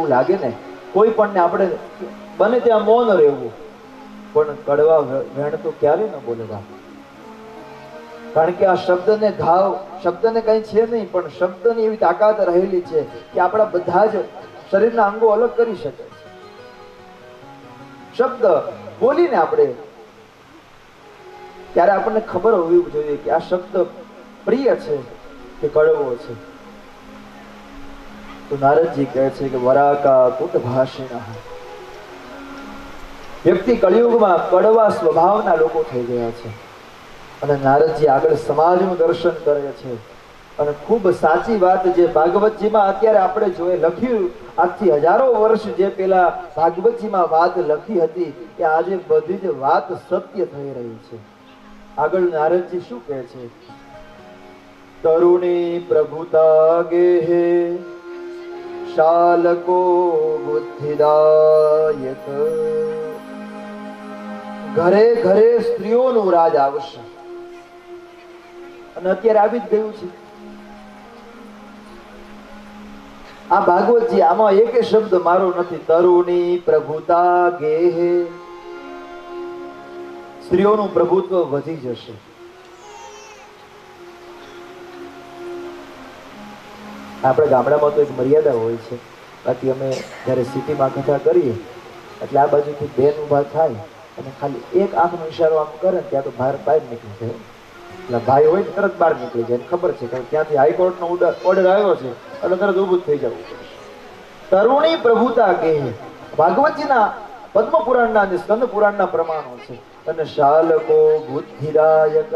એવું લાગે ને, કોઈ પણ ને આપણે બને ત્યાં મૌન રહેવું, પણ કડવા વેણ તો ક્યારે ન બોલવા. કારણ કે આ શબ્દને ઘાવ, શબ્દને કઈ છે નહીં, પણ શબ્દની એવી તાકાત રહેલી છે કે આપણા બધા જ શરીરના અંગો અલગ કરી શકે છે. શબ્દ બોલીને આપણે ત્યારે આપણને ખબર હોવી જોઈએ કે આ શબ્દ પ્રિય છે કે કડવો છે. તો નારદજી કહે છે કે વરાકા કુટ ભાષિણા, વ્યક્તિ કળિયુગમાં કડવા સ્વભાવના લોકો થઈ ગયા છે. અને નારદજી આગળ સમાજનું દર્શન કરે છે. અને ખૂબ સાચી વાત જે ભાગવતજીમાં અત્યારે આપણે જોઈએ લખ્યું, આજથી હજારો વર્ષ જે પેલા ભાગવતજીમાં વાત લખી હતી કે આજે બધી જ વાત સત્ય થઈ રહી છે. આગળ નારદજી શું કહે છે? તરુણી પ્રભુતા ગેહે શાલકો બુદ્ધિદાયક, ઘરે ઘરે સ્ત્રીઓનું રાજ આવશે. અને અત્યારે આવી જ ગયું છે. આ ભાગવતજી, આમાં એક શબ્દ મારો નથી. તરુણી પ્રભુતા ગેહે, સ્ત્રીઓનું પ્રભુત્વ વધી જશે. આપણે ગામડામાં તો એક મર્યાદા હોય છે, બાકી અમે જયારે સિટીમાં કથા કરીએ એટલે આ બાજુથી બેન ઉભા થાય અને ખાલી એક આંખનો ઈશારો આમ કરે ને ત્યાં તો બહાર નીકળી જાય. એટલે ભાઈ હોય ને તરત બહાર નીકળી જાય. ખબર છે કે ત્યાંથી હાઈકોર્ટનો ઓર્ડર આવ્યો છે એટલે તરત ઊભું થઈ જવું પડશે. તરુણી પ્રભુતા કે ભાગવતજીના પદ્મ પુરાણના અને સ્કંદ પુરાણના પ્રમાણો છે. અને શાલકો બુદ્ધિદાયક,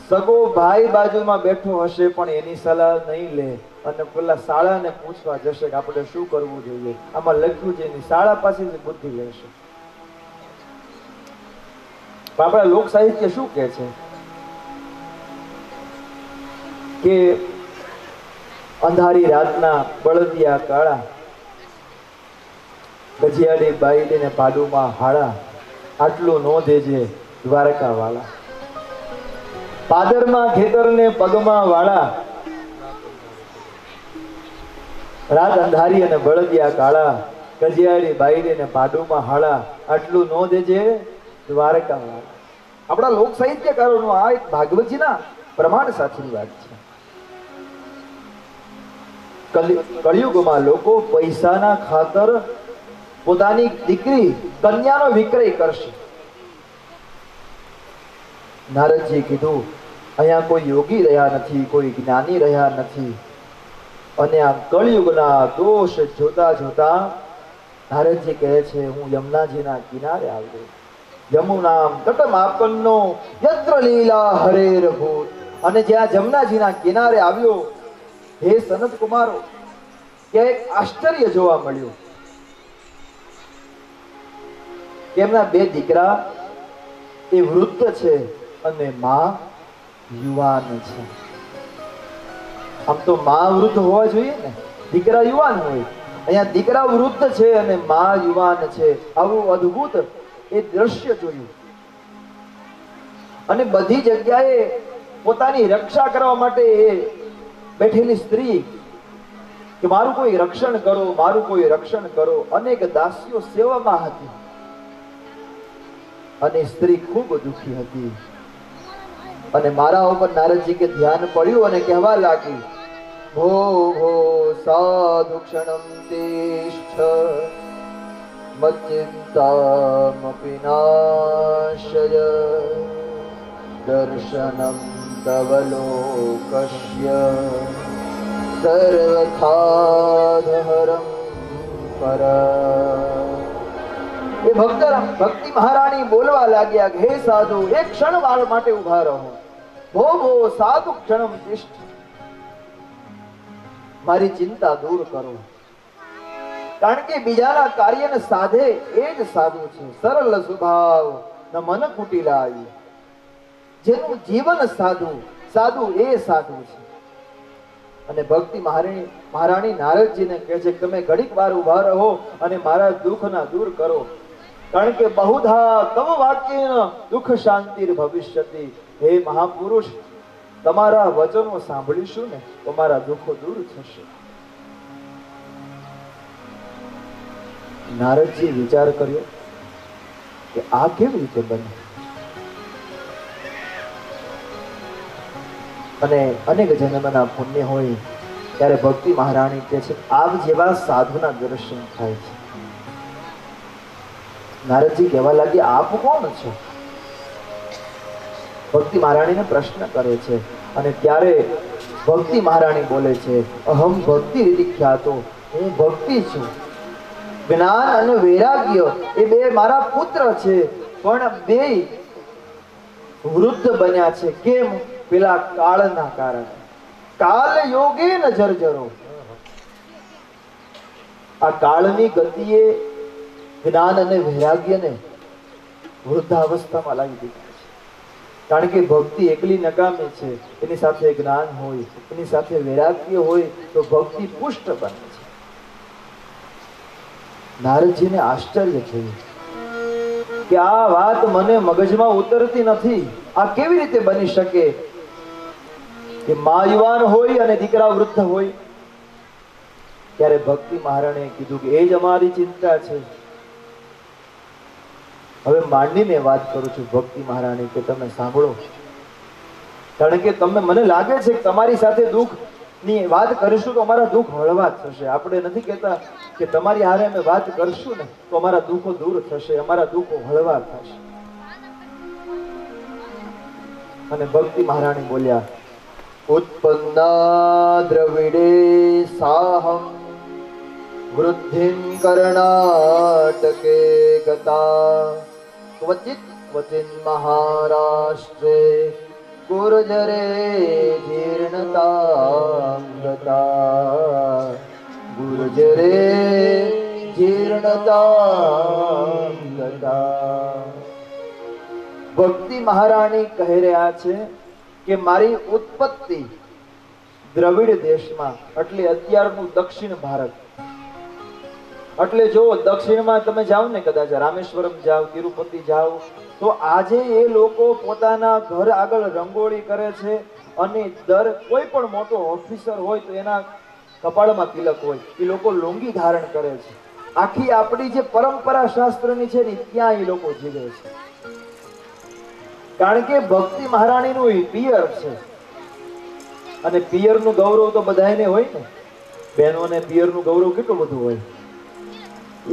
સગો ભાઈ બાજુમાં બેઠો હશે પણ એની સલાહ નહીં લે અને પેલા શાળાને પૂછવા જશે કે આપણે શું કરવું જોઈએ. આમાં લખ્યું છે એની શાળા પાસેથી બુદ્ધિ લેશે. આપણા લોક સાહિત્ય શું કહે છે કે અંધારી રાતના બળદિયા કાળા, ગજિયાડી બાઈડી ને પાડુમાં હાળા, આટલું નો દેજે દ્વારકા વાળા. પાદરમાં ખેતરને પગમાં વાળા, રાત અંધારી અને બળદિયા કાળા, ગજિયાડી બાઈડી ને પાડુમાં હાળા, આટલું નો દેજે દ્વારકા વાળા. આપણા લોક સાહિત્યકારોનું આ એક ભાગવતજીના પ્રમાણ સાથેની વાત છે. કળિયુગમાં લોકો પૈસાના ખાતર પોતાની દીકરી કન્યાનો વિક્રય કરશે. નારદજી કીધું અહીંયા કોઈ યોગી રહ્યા નથી, કોઈ જ્ઞાની રહ્યા નથી. અને આ કળિયુગના દોષ જોતા જોતા નારદજી કહે છે હું યમુનાજીના કિનારે આવ્યો. યમુનામ તટમાપન્નો યત્ર લીલા હરેર ભૂત. અને જ્યાં જમનાજીના કિનારે આવ્યો, હે સનત કુમારો, ત્યાં એક આશ્ચર્ય જોવા મળ્યું. એમના બે દીકરા એ વૃદ્ધ છે અને માં યુવાન છે. આમ તો માં વૃદ્ધ હોવા જોઈએ ને, દીકરા યુવાન હોય. અહીંયા દીકરા વૃદ્ધ છે અને માં યુવાન છે. આવું અદ્ભુત એ દ્રશ્ય જોયું. અને બધી જગ્યાએ પોતાની રક્ષા કરવા માટે બેઠેલી સ્ત્રી કે મારું કોઈ રક્ષણ કરો, મારું કોઈ રક્ષણ કરો. અનેક દાસીઓ સેવામાં હતી અને સ્ત્રી ખૂબ દુઃખી હતી. અને મારા ઉપર નારદજી કે ધ્યાન પડ્યું અને કહેવા લાગી, ભો ભો સાધુ ક્ષણમ તિષ્ઠ મચ્ચિંતામપિ નાશય દર્શનમ તવ લોકસ્ય સર્વથાધહરમ પર. એ ભક્તિ મહારાણી બોલવા લાગ્યા, હે સાધુ, એક ક્ષણ વાર માટે ઉભા રહો. ભો ભો સાધુ ક્ષણમ તિષ્ઠ, મારી ચિંતા દૂર કરો. કારણ કે બીજાના કાર્યને સાધે એ જ સાધુ છે. સરળ સ્વભાવ ન મન કુટિલાય, જેનું જીવન સાધુ, સાધુ એ સાધુ છે. અને ભક્તિ મહારાણી નારદજીને કહે છે તમે ઘડીક વાર ઉભા રહો અને મારા દુઃખના દૂર કરો. કારણ કે બહુધા તવ વાક્ય દુઃખ શાંતિ ભવિષ્યતિ. હે મહાપુરુષ, તમારા વચનો સાંભળીશું ને તો મારા દુઃખો દૂર થશે. નારદજી વિચાર કર્યો કે આ કેવી રીતે બને, અને અનેક જન્મના પુણ્ય હોય ત્યારે ભક્તિ મહારાણી કહે છે આપ જેવા સાધુના દર્શન થાય છે. નારદજી કહેવા લાગ્યા આપ કોણ છો? ભક્તિ મહારાણીને પ્રશ્ન કરે છે અને ત્યારે ભક્તિ મહારાણી બોલે છે અહમ ભક્તિ રીતિ ખ્યાતો, હું ભક્તિ છું. જ્ઞાન અને વૈરાગ્ય એ બે મારા પુત્ર છે, પણ બે વૃદ્ધ બન્યા છે. કેમ? પેલા કાળના કારણે. કાલ યોગે ન જર્જરો. આ કાળની ગતિએ જ્ઞાન અને વૈરાગ્યને વૃદ્ધાવસ્થામાં લાવી દીધા છે. કારણ કે ભક્તિ એકલી નકામી છે, એની સાથે જ્ઞાન હોય, એની સાથે વૈરાગ્ય હોય તો ભક્તિ પુષ્ટ બને છે. નારદજીને આશ્ચર્ય થયું કે આ વાત મને મગજમાં ઉતરતી નથી. આ કેવી રીતે બની શકે કે મા યુવાન હોય અને દીકરા વૃદ્ધ હોય? ત્યારે ભક્તિ મહારાણીએ કીધું કે એ જ અમારી ચિંતા છે. હવે માંડીને વાત કરું છું ભક્તિ મહારાણી કે તમે સાંભળો, કારણ કે તમે મને લાગે છે કે તમારી સાથે દુઃખ ની વાત કરીશું તો અમારા દુઃખ હળવા થશે. આપણે નથી કહેતા કે તમારી હારે અમે વાત કરશું ને તો અમારા દુઃખો દૂર થશે, અમારા દુઃખો હળવા થશે. અને ભક્તિ મહારાણી બોલ્યા ઉત્પન્ના દ્રવિડે સાહમ વૃદ્ધિમ કર્ણાટકે ગતા ક્વચિત ક્વચિન મહારાષ્ટ્રે ગુર્જરે જીર્ણતામ ગતા ગુર્જરે જીર્ણતામ ગતા. ભક્તિ મહારાણી કહી રહ્યા છે કે મારી ઉત્પત્તિ દ્રવિડ દેશમાં, એટલે અત્યારનું દક્ષિણ ભારત. એટલે જો દક્ષિણમાં તમે જાઓ ને, કદાચ રામેશ્વરમ જાઓ, તિરુપતિ જાઓ, તો આજે એ લોકો પોતાના ઘર આગળ રંગોળી કરે છે અને કોઈ પણ મોટો ઓફિસર હોય તો એના કપાળમાં તિલક હોય, એ લોકો લુંગી ધારણ કરે છે. આખી આપણી જે પરંપરા શાસ્ત્રની છે ને ત્યાં એ લોકો જીવે છે. કારણ કે ભક્તિ મહારાણીનું પિયર છે અને પિયરનું ગૌરવ તો બધાને હોય ને. બહેનોને પિયરનું ગૌરવ કેટલું બધું હોય.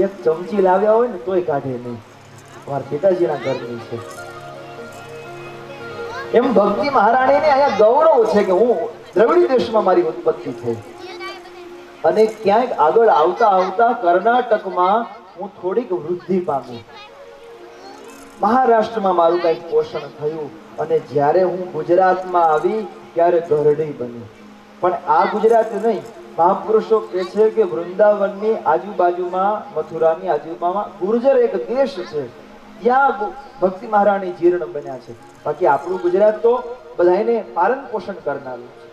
એક ચમચી લાવ્યા હોય ને તોય કાઢે નહીં, મારા પિતાજીના ઘરની છે. એમ ભક્તિ મહારાણીને અહીંયા ગૌરવ છે કે હું દ્રવિડ દેશમાં મારી ઉત્પત્તિ થઈ અને ક્યાંક આગળ આવતા આવતા કર્ણાટકમાં હું થોડીક વૃદ્ધિ પામી. મહારાષ્ટ્રમાં મારું કંઈક પોષણ થયું અને જ્યારે હું ગુજરાતમાં આવી ત્યારે ગરડી બની. પણ આ ગુજરાત નહીં, મહાપુરુષો કહે છે કે વૃંદાવનની આજુબાજુમાં, મથુરાની આજુબાજુમાં ગુર્જર એક દેશ છે, ત્યાં ભક્તિ મહારાણી જીર્ણ બન્યા છે. બાકી આપણું ગુજરાત તો બધાને પાલન પોષણ કરનારું છે.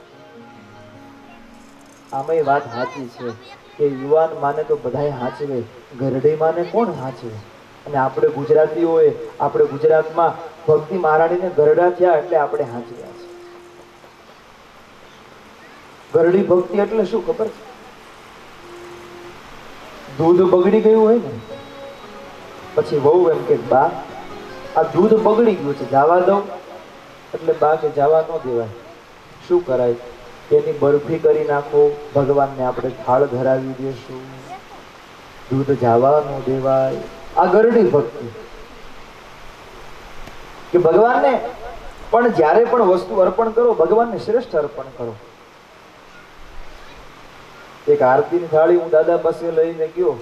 આમાં વાત સાચી છે કે યુવાન માને તો બધાએ હાચવે, ગરડી માને કોણ હાચવે? અને આપણે ગુજરાતીઓએ આપણે ગુજરાતમાં ભક્તિ મહારાણીને ગરડા થયા એટલે આપણે હાચવ્યા છે. ગરડી ભક્તિ એટલે શું ખબર છે? દૂધ બગડી ગયું હોય ને પછી વહુ એમ કે બા આ દૂધ બગડી ગયું છે, જવા દઉં? એટલે બા કે જવા ન દેવાય. શું કરાય? એની બરફી કરી નાખો, ભગવાનને આપણે થાળ ધરાવી દેશું, દૂધ જવા ન દેવાય. આ ગરડી ભક્તિ કે ભગવાનને પણ જ્યારે પણ વસ્તુ અર્પણ કરો, ભગવાનને શ્રેષ્ઠ અર્પણ કરો. એક આરતીની થાળી હું દાદા પાસે લઈને ગયો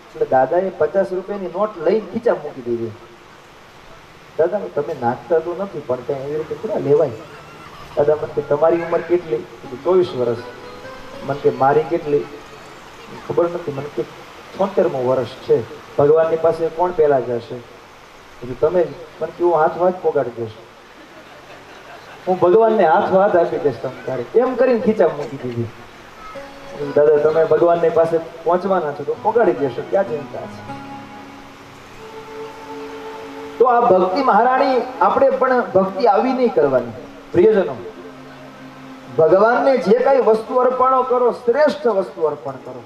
એટલે દાદાએ 50 રૂપિયાની નોટ લઈને ખીચા મૂકી દીધી. દાદા તમે નાખતા તો નથી પણ કઈ એવી રીતે થોડા લેવાય. દાદા મને કે તમારી ઉંમર કેટલી? 24 વર્ષ. મને કે મારી કેટલી? ખબર નથી. મને કે 76મું વર્ષ છે. ભગવાનની પાસે કોણ પહેલા જશે? તમે. મને કે હું હાથ વાત પોગાડી દઈશ, હું ભગવાનને હાથ આપી દઈશ તમે તારે. એમ કરીને ખીચા મૂકી દીધી. દાદા તમે ભગવાનની પાસે પહોંચવાના છો તો પોગાડી દેશો, ક્યાં ચિંતા છે? તો આ ભક્તિ મહારાણી આપણે પણ ભક્તિ આવી નહીં કરવાની. પ્રિયજનો, ભગવાનને જે કઈ વસ્તુ અર્પણો કરો, શ્રેષ્ઠ વસ્તુ અર્પણ કરો.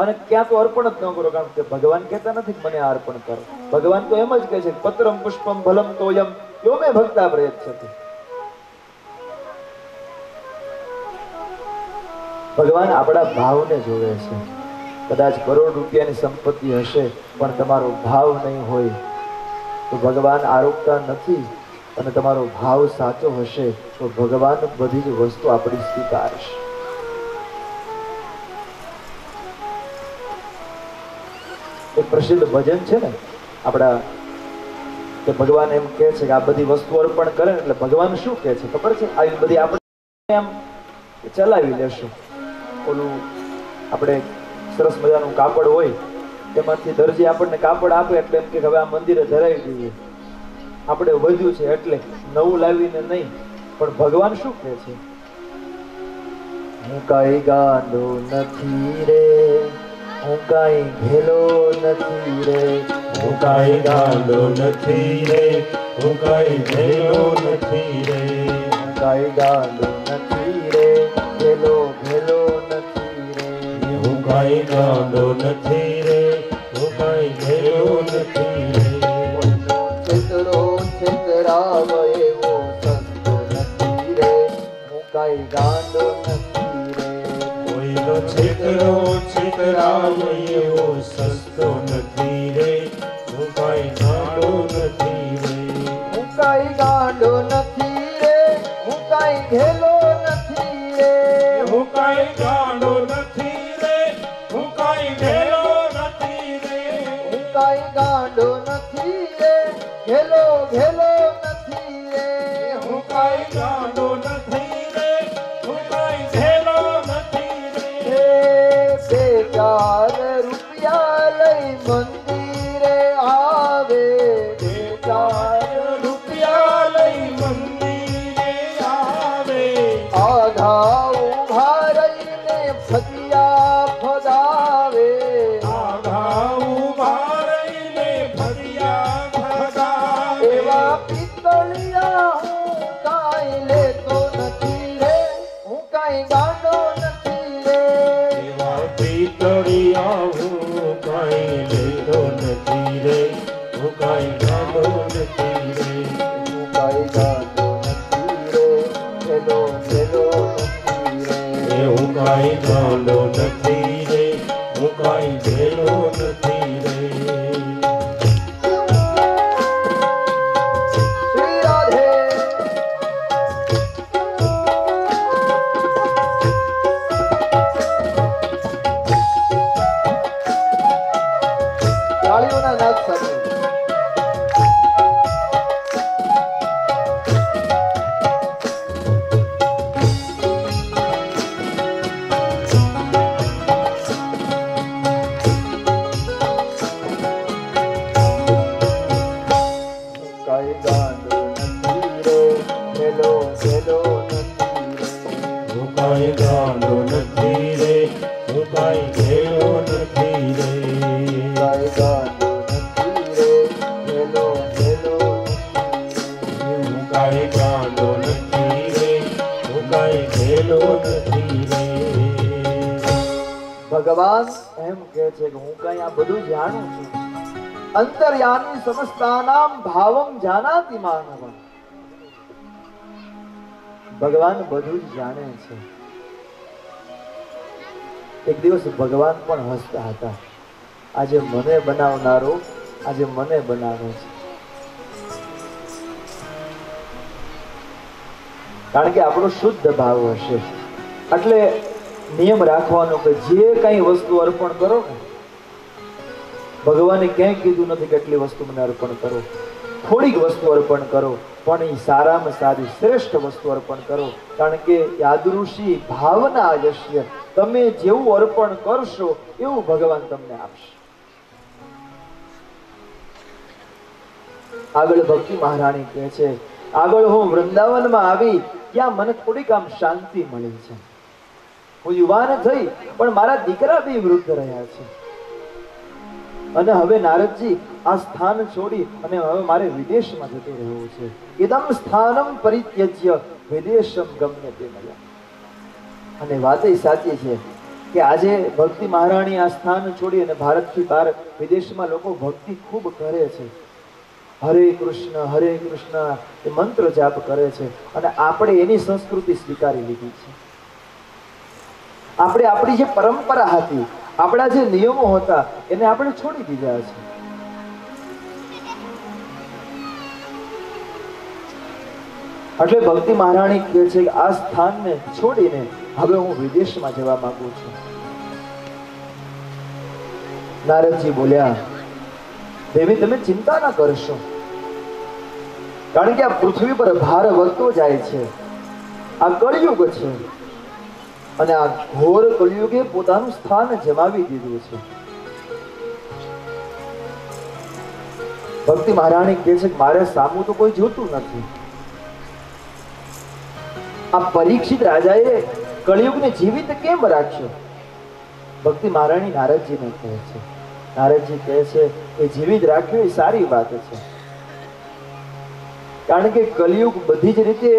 અને ક્યાં તો અર્પણ જ ન કરો, કારણ કે ભગવાન કહેતા નથી કે મને અર્પણ કરો. ભગવાન તો એમ જ કહે છે પત્રમ પુષ્પમ ફલમ તોયમ યો મે ભક્તા પ્રયચ્છતિ. ભગવાન આપણા ભાવને જોવે છે. કદાચ કરોડ રૂપિયાની સંપત્તિ હશે પણ તમારો ભાવ નહીં હોય તો ભગવાન આરોગતા નથી, અને તમારો ભાવ સાચો હશે તો ભગવાન બધી જ વસ્તુ આપણી સ્વીકારશે. એક પ્રસિદ્ધ ભજન છે ને આપણા, કે ભગવાન એમ કહે છે કે આ બધી વસ્તુ અર્પણ કરે એટલે ભગવાન શું કહે છે ખબર છે? આવી બધી આપણે એમ ચલાવી લેશું. ઓલું આપણે સરસ મજાનું કાપડ હોય તેમાંથી દરજી આપણને કાપડ આપે એટલે એમ કે હવે આ મંદિરે ધરાવી દઈએ, આપણે વધ્યું છે એટલે નવું લાવીને નહીં. પણ ભગવાન શું કહે છે? હું કાંઈ ગાંડો નથી રે, હું કાંઈ ઘેલો નથી રે, હું કાંઈ ગાંડો નથી રે, હું કાંઈ ઘેલો નથી રે, હું કાંઈ ગાંડો નથી રે, ઘેલો ઘેલો નથી રે, હું કાંઈ ગાંડો નથી રે, હું કાંઈ ઘેલો નથી રે. છેતરો છેતરાવ એવો સસ્તો નથી રે, હું કાંઈ ગાંડો નથી રે, કોઈનો છેતરો છેતરાવ એવો સસ્તો નથી રે, હું કાંઈ ગાંડો નથી રે, હું કાંઈ ગાંડો નથી રે, હું કાંઈ ઘેલો નથી રે, હું કાંઈ ગાંડો નથી રે, હું કાંઈ ઘેલો નથી રે, હું કાંઈ ગાંડો નથી રે, ઘેલો ઘેલો નથી રે, હું કાંઈ ગાંડો નથી રે, હું કાંઈ ઘેલો નથી રે. બે ચાર રૂપિયા લઈ મંદિરે આવે, બે ચાર રૂપિયા લઈ મંદિરે આવે, આધા ઉભા રહીને ફતિયા ફગાવે, આઘા ઊભા રહીને ફરિયા ભગાવે. એવા પિત્તળિયા હું કાંઈ લેતો નથી રે, હું કાંઈ ગાંડો નથી રે, એવા પિત્તળિયા હું કાંઈ લેતો નથી રે, હું કાંઈ ગાંડો નથી રે, હું કાંઈ ગાંડો નથી રે, ઘેલો ઘેલો નથી રે, એ હું કાંઈ ગાંડો નથી રે, હું કાંઈ ઘેલો નથી રે. શ્રી રાધે. તાળીઓના નાદ સાથે કાંઈ ગાંડો નથી રે, ઘેલો ઘેલો નથી રે, હું કાંઈ ગાંડો નથી રે, હું કાંઈ ઘેલો નથી રે, કાંઈ ગાંડો નથી રે, ઘેલો ઘેલો નથી રે, હું કાંઈ ગાંડો નથી રે, હું કાંઈ ઘેલો નથી રે. ભગવાન એમ કહે છે કે હું કઈ આ બધું જાણું છું. અંતર્યામી સમસ્તાનામ ભાવમ જાનાતિ માનવ. ભગવાન બધું જ જાણે છે. એક દિવસ ભગવાન પણ હસતા હતા. આજે મને બનાવનારો આજે મને બનાવે છે. કારણ કે આપણો શુદ્ધ ભાવ હશે એટલે નિયમ રાખવાનો કે જે કઈ વસ્તુ અર્પણ કરો ને, ભગવાને ક્યાંય કીધું નથી કેટલી વસ્તુ મને અર્પણ કરો. થોડીક વસ્તુ અર્પણ કરો પણ એ સારામાં સારી શ્રેષ્ઠ વસ્તુ અર્પણ કરો. કારણ કે યાદૃશી ભાવના યશ્ય, તમે જેવું અર્પણ કરશો એવું ભગવાન તમને આપશે. આગળ ભક્તિ મહારાણી કહે છે, આગળ હું વૃંદાવનમાં આવી ત્યાં મને થોડીક આમ શાંતિ મળી છે. હું યુવાન થઈ પણ મારા દીકરા બી વૃદ્ધ રહ્યા છે અને હવે નારદજી આ સ્થાન છોડી અને હવે મારે વિદેશમાં જતું રહેવું છે. ઇદમ સ્થાનમ પરિત્યજ્ય વિદેશમ ગમ્યતે મયા. અને વાત એ સાચી છે કે આજે ભક્તિ મહારાણી આ સ્થાન છોડી અને ભારતથી બહાર વિદેશમાં લોકો ભક્તિ ખૂબ કરે છે. હરે કૃષ્ણ એ મંત્ર જાપ કરે છે અને આપણે એની સંસ્કૃતિ સ્વીકારી લીધી છે. આપણે આપણી જે પરંપરા હતી, આપણા જે નિયમો હતા, એને આપણે છોડી દીધા છે. એટલે ભક્તિ મહારાણી કહે છે કે આ સ્થાનને છોડીને હવે હું વિદેશમાં જવા માંગુ છું. નારદજી બોલ્યા, દેવી તમે ચિંતા ના કરશો, કારણ કે આ પૃથ્વી પર ભાર વધતો જાય છે. આ કળિયુગ છે અને આ ઘોર કળિયુગે પોતાનું સ્થાન જમાવી દીધું છે. ભક્તિ મહારાણી કહે છે કે મારે સામું તો કોઈ જોતું નથી. આ પરીક્ષિત રાજાએ કળિયુગને જીવિત કેમ રાખ્યો? ભક્તિ મહારાણી નારદજીને કહે છે. નારદજી કહે છે કે જીવિત રાખ્યો એ સારી વાત છે, કારણ કે કલિયુગ બધી જ રીતે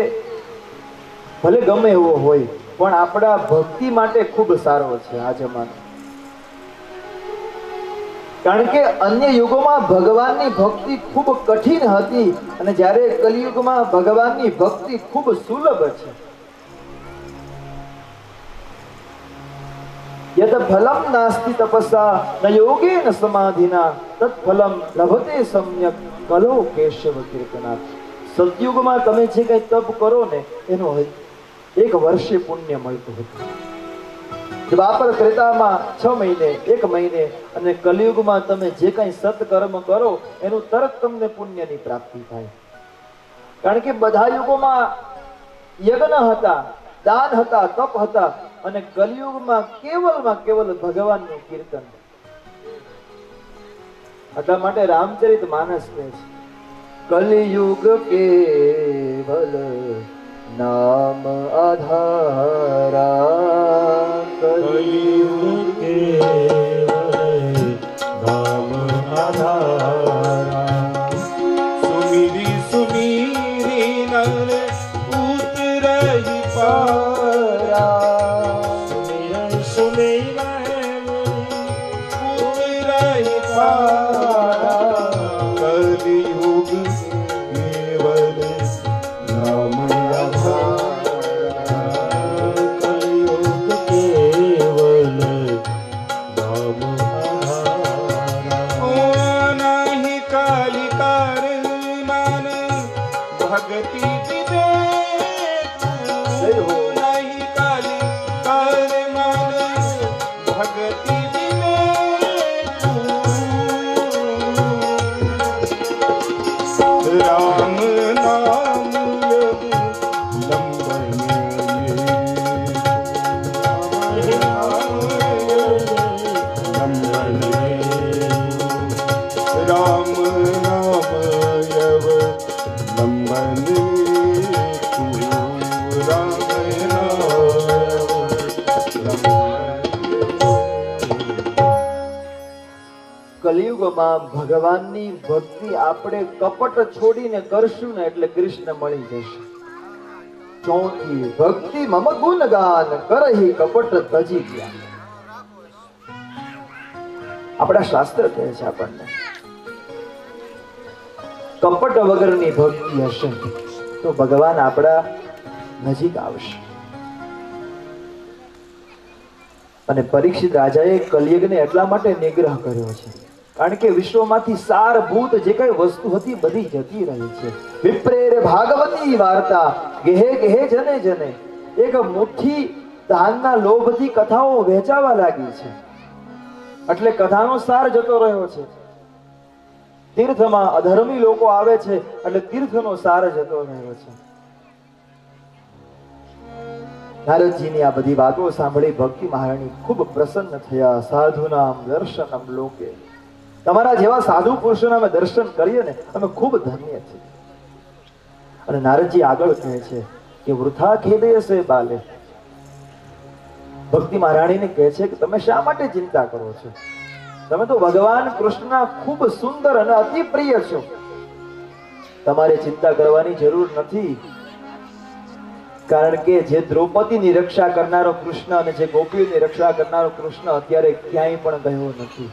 ભલે ગમે એવો હોય પણ આપણા ભક્તિ માટે ખૂબ સારો છે આ જમાનો. કારણ કે અન્ય યુગોમાં ભગવાનની ભક્તિ ખૂબ કઠિન હતી અને જ્યારે કલિયુગમાં ભગવાનની ભક્તિ ખૂબ સુલભ છે. યત ફલમ નાસ્તિ તપસા ન યોગેન સમાધિના તત ફલમ લભતે સમ્યક કલો કેશવ કીર્તનાથ. સતયુગમાં તમે જે કઈ તપ કરો ને એનો 1 વર્ષે પુણ્ય મળતું હતું. દ્વાપર ત્રેતામાં 6 મહિને, 1 મહિને, અને કલિયુગમાં તમે જે કઈ સત્કર્મ કરો એનું તરત તમને પુણ્યની પ્રાપ્તિ થાય. કારણ કે બધા યુગોમાં યજ્ઞ હતા, દાન હતા, તપ હતા, અને કલિયુગમાં કેવલ ભગવાનનું કીર્તન. એટલા માટે રામચરિત માનસ કહે છે કલિયુગ કેવલ નામ આધારા. કલિયુગ કેવલ નામ આધારા. સુમિરી સુમિરી નર ઉતરહી પારા. સુમિર સુમિર ઉતરહી પારા. કલિયુગ કેવલ નામ આધારા. કલિયુગ કેવલ નામ આધારા. ઓ નહીં કાલી કાર માન ભગતિ કલિયુગમાં ભગવાનની ભક્તિ આપણે કપટ છોડીને કરશું ને એટલે કૃષ્ણ મળી જશે. ચોથી ભક્તિ મમ ગુણ ગાન કરહી કપટ તજી ગયા. આપણા શાસ્ત્ર કહે છે આપણને કપટ વગરની ભક્તિ હશે તો ભગવાન આપણા નજીક આવશે. અને પરીક્ષિત રાજાએ કલિયુગને એટલા માટે નિગ્રહ કર્યો છે કારણ કે વિશ્વમાંથી સારભૂત જે કઈ વસ્તુ હતી બધી જતી રહી છે. વિપ્રેર ભાગવતી વાર્તા ગેહે ગેહે જને જને. એક મુઠ્ઠી ધાનના લોભથી કથાઓ વહેંચાવા લાગી છે એટલે કથાનો સાર જતો રહ્યો છે. તીર્થમાં અધર્મી લોકો આવે છે એટલે તીર્થનો સાર જતો રહ્યો છે. નારદજીની આ બધી વાતો સાંભળી ભક્તિ મહારાણી ખૂબ પ્રસન્ન થયા. સાધુનામ દર્શનમ લોકે. તમારા જેવા સાધુ પુરુષોના અમે દર્શન કરીએ ને અમે ખૂબ ધન્ય છીએ. અને નારદજી આગળ કહે છે કે વૃથા ખેદે છે બાલે. ભક્તિ મહારાણીને કહે છે કે તમે શા માટે ચિંતા કરો છો? તમે તો ભગવાન કૃષ્ણના ખૂબ સુંદર અને અતિ પ્રિય છો. તમારે ચિંતા કરવાની જરૂર નથી. કારણ કે જે દ્રૌપદીની રક્ષા કરનારો કૃષ્ણ અને જે ગોપીઓની રક્ષા કરનારો કૃષ્ણ અત્યારે ક્યાંય પણ ગયો નથી.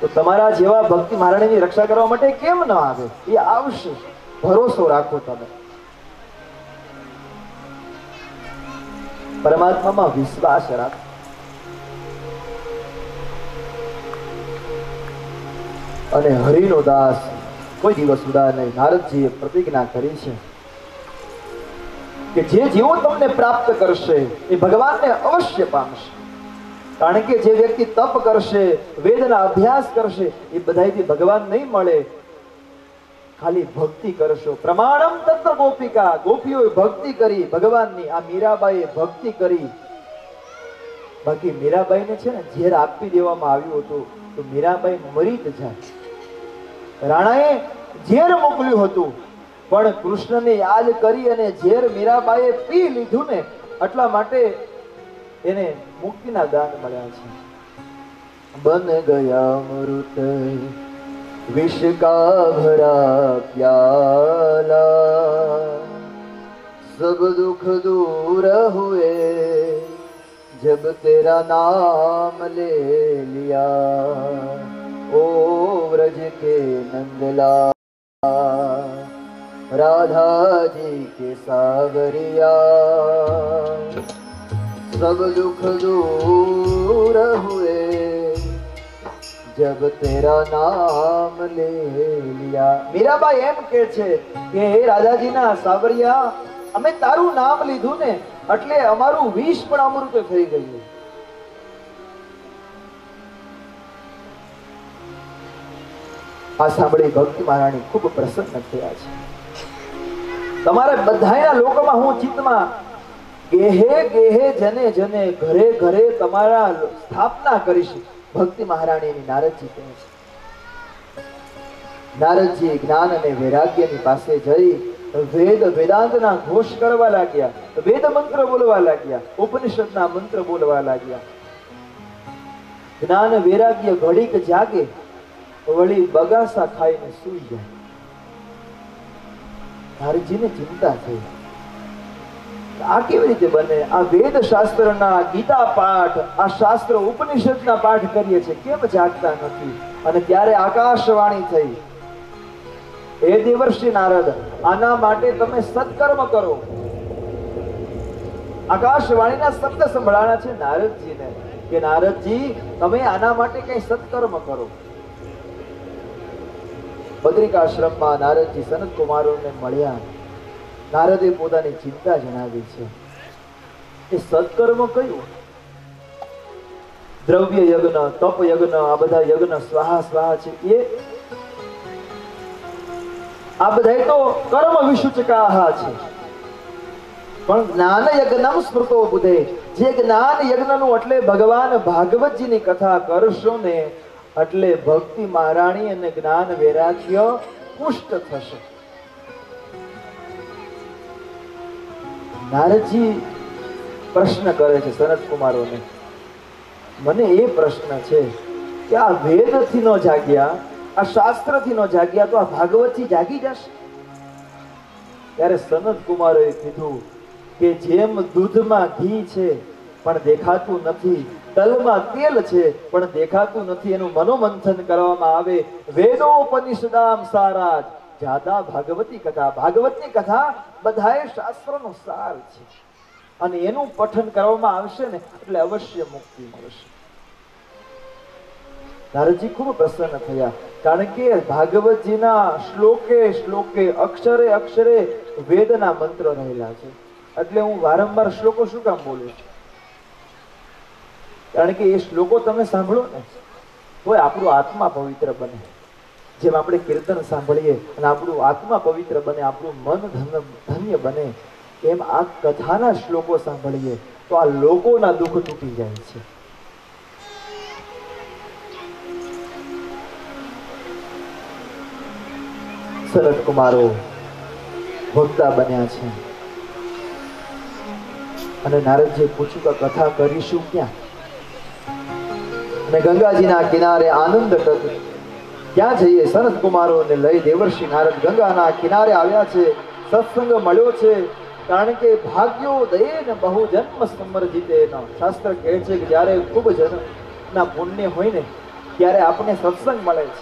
તો તમારા જેવા ભક્તિ મહારાણીની રક્ષા કરવા માટે કેમ ન આવે? એ આવશે, ભરોસો રાખો તમે. પરમાત્મામાં વિશ્વાસ રાખો. અને હરિનો દાસ કોઈ દિવસ ઉદાર નહીં. નારદજીએ પ્રતિજ્ઞા કરી છે કે જે જીવો તમને પ્રાપ્ત કરશે એ ભગવાનને અવશ્ય પામશે. કારણ કે જે વ્યક્તિ તપ કરશે, વેદના અભ્યાસ કરશે, એ બધાયથી ભગવાન નહીં મળે. ખાલી ભક્તિ કરશો. પ્રમાણમ તત્ર ગોપિકા, ગોપીઓએ ભક્તિ કરી ભગવાનની. આ મીરાબાઈએ ભક્તિ કરી. બાકી મીરાબાઈને છે ને ઝેર આપી દેવામાં આવ્યું હતું તો મીરાબાઈ મરી જ જાય. રાણાએ ઝેર મોકલ્યું હતું પણ કૃષ્ણને યાદ કરી અને ઝેર મીરાબાઈએ પી લીધું ને, એટલા માટે એને મુક્તિના દાન મળ્યા છે. બન ગયા અમૃત વિષ કા ભરા પ્યાલા, સબ દુઃખ દૂર હુએ जब तेरा नाम ले लिया, ओ व्रज के नंदला राधा जी के सावरिया, सब दुख दूर हुए जब तेरा नाम ले लिया. મીરાબાઈ એમ કે છે કે હે રાધાજીના સાવરિયા, અમે તારું નામ લીધું ને એટલે અમારું વિષ પણ અમૃત થઈ ગયું. આ સાંભળી ભક્તિ મહારાણી ખૂબ પ્રસન્ન થયા છે. તમારા બધાના લોકોમાં હું ચિત્તમાં ગેહે ગેહે જને જને ઘરે ઘરે તમારા સ્થાપના કરીશ. ભક્તિ મહારાણીની નારદજી કહે છે. નારદજી જ્ઞાન અને વૈરાગ્યની પાસે જઈ વેદ વેદાંતના ઘોષ કરવા લાગ્યા, વેદ મંત્ર બોલવા લાગ્યા, ઉપનિષદના મંત્ર બોલવા લાગ્યા. જ્ઞાન વૈરાગ્ય ઘડીક જાગે વળી બગાસા ખાઈને સૂઈ જાય. નારદજીને ચિંતા થઈ, આ કેવી રીતે બને? આ વેદ શાસ્ત્રના ગીતા પાઠ, આ શાસ્ત્ર ઉપનિષદના પાઠ કરીએ છીએ, કેમ જાગતા નથી? અને ત્યારે આકાશવાણી થઈ, હે દેવર્ષિ નારદ, આના માટે તમે સત્કર્મ કરો. આકાશવાણીના શબ્દ સંભળાણા છે નારદજીને કે નારદજી તમે આના માટે કઈ સત્કર્મ કરો. બદ્રિકાશ્રમમાં નારદજી સનત કુમારોને મળ્યા. નારદે પોતાની ચિંતા જણાવી છે. એ સત્કર્મ કયું? દ્રવ્ય યજ્ઞ, તપ યજ્ઞ, આ બધા યજ્ઞ સ્વાહા સ્વાહા છે, એ આ બધા તો કર્મ વિશુચકાહ છે. પણ જ્ઞાન યજ્ઞમ સ્મૃતો બુધે, જે જ્ઞાન યજ્ઞનું એટલે ભગવાન ભાગવતજીની કથા કરશો ને એટલે ભક્તિ મહારાણી અને જ્ઞાન વૈરાગ્ય પુષ્ટ થશે. નારદજી પ્રશ્ન કરે છે સનત કુમારોને. મને એ પ્રશ્ન છે કે આ વેદથી ન જાગ્યા, આ શાસ્ત્રથી ન જાગ્યા તો આ ભાગવતથી જાગી જશે? ત્યારે સનત કુમારોએ કીધું કે જેમ દૂધમાં ઘી છે પણ દેખાતું નથી, તલમાં તેલ છે પણ દેખાતું નથી, એનું મનોમંથન કરવામાં આવે. વેદોપનિષદામ સારાજ જાદા ભાગવતી કથા, ભાગવતની કથા બધાએ શાસ્ત્રનો સાર છે અને એનું પઠન કરવામાં આવશે ને એટલે અવશ્ય મુક્તિ મળશે. નારદજી ખૂબ પ્રસન્ન થયા, કારણ કે ભાગવતજીના શ્લોકે શ્લોકે અક્ષરે અક્ષરે વેદના મંત્ર રહેલા છે. એટલે હું વારંવાર શ્લોકો શું કામ બોલું છું? કારણ કે એ શ્લોકો તમે સાંભળો ને તો આપણું આત્મા પવિત્ર બને. જેમ આપણે કીર્તન સાંભળીએ અને આપણું આત્મા પવિત્ર બને, આપણું મન ધન્ય બને, એમ આ કથાના શ્લોકો સાંભળીએ તો આ લોકોના દુઃખ તૂટી જાય છે. સનત કુમારો ભક્તા બન્યા છે અને નારદજીએ પૂછ્યું કે કથા કરીશું ક્યાં? અને ગંગાજીના કિનારે આનંદ તટ ક્યાં જઈએ? સનત કુમારોને લઈ દેવર્ષિ નારદ ગંગાના કિનારે આવ્યા છે. સત્સંગ મળ્યો છે, કારણ કે ભાગ્યોદય ને બહુ જન્મ સમર્જિતે ન. શાસ્ત્ર કહે છે કે જ્યારે ખૂબ જન્મના પુણ્ય હોય ને ત્યારે આપણને સત્સંગ મળે છે.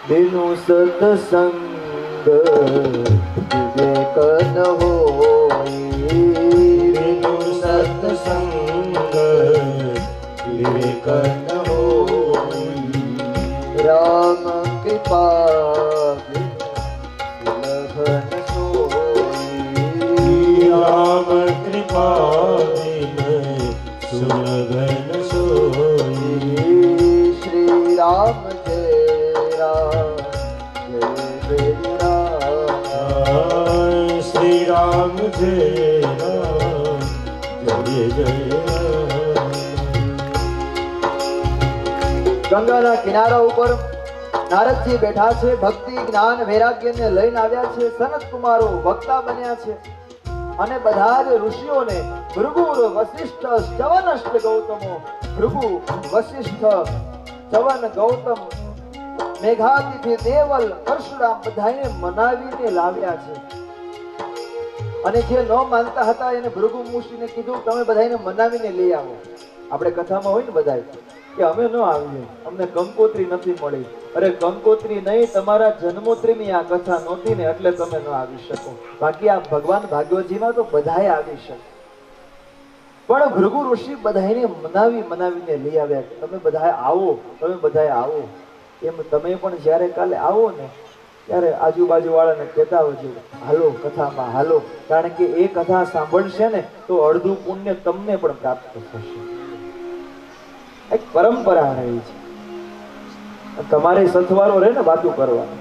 બિનુ સત્સંગ વિવેક ન હોય, બિનુ સત્સંગ વિવેક ન હોય, રામ કૃપા સુલભન સોઈ, રામ કૃપા બિન સુલભન સોઈ. શ્રી રામ જય રામ જય જય રામ, શ્રી રામ જય રામ જય જય રામ. ગંગાના કિનારા ઉપર નારદજી બેઠા છે. ભક્તિ જ્ઞાન વૈરાગ્યને લઈને આવ્યા છે. સનત કુમારો વક્તા બન્યા છે અને બધા જ ઋષિઓને ભૃગુ વશિષ્ઠ ચવન ગૌતમો, ભૃગુ વશિષ્ઠ ચવન ગૌતમ મેઘાતિથિ દેવલ પરશુરામ બધાને મનાવીને લાવ્યા છે. અને જે ન માનતા હતા એને ભૃગુ મુનિને કીધું તમે બધાને મનાવીને લઈ આવો. આપણે કથામાં હોય ને બધા કે અમે ન આવીએ, અમને કંકોત્રી નથી મળી. અરે કંકોત્રી નહીં, તમારા જન્મોત્રીની આ કથા નહોતી ને એટલે તમે ન આવી શકો. બાકી આ ભગવાન ભાગવતજીમાં તો બધાએ આવી શકે. પણ ભૃગુ ઋષિ બધાને મનાવીને લઈ આવ્યા કે તમે બધાએ આવો, તમે બધાએ આવો. એમ તમે પણ જ્યારે કાલે આવો ને ત્યારે આજુબાજુ વાળાને કહેતા હોજો હાલો કથામાં હાલો, કારણ કે એ કથા સાંભળશે ને તો અડધું પુણ્ય તમને પણ પ્રાપ્ત થશે. એક પરંપરા રહી છે. તમારે સથવારો રહે ને વાતો કરવાનો.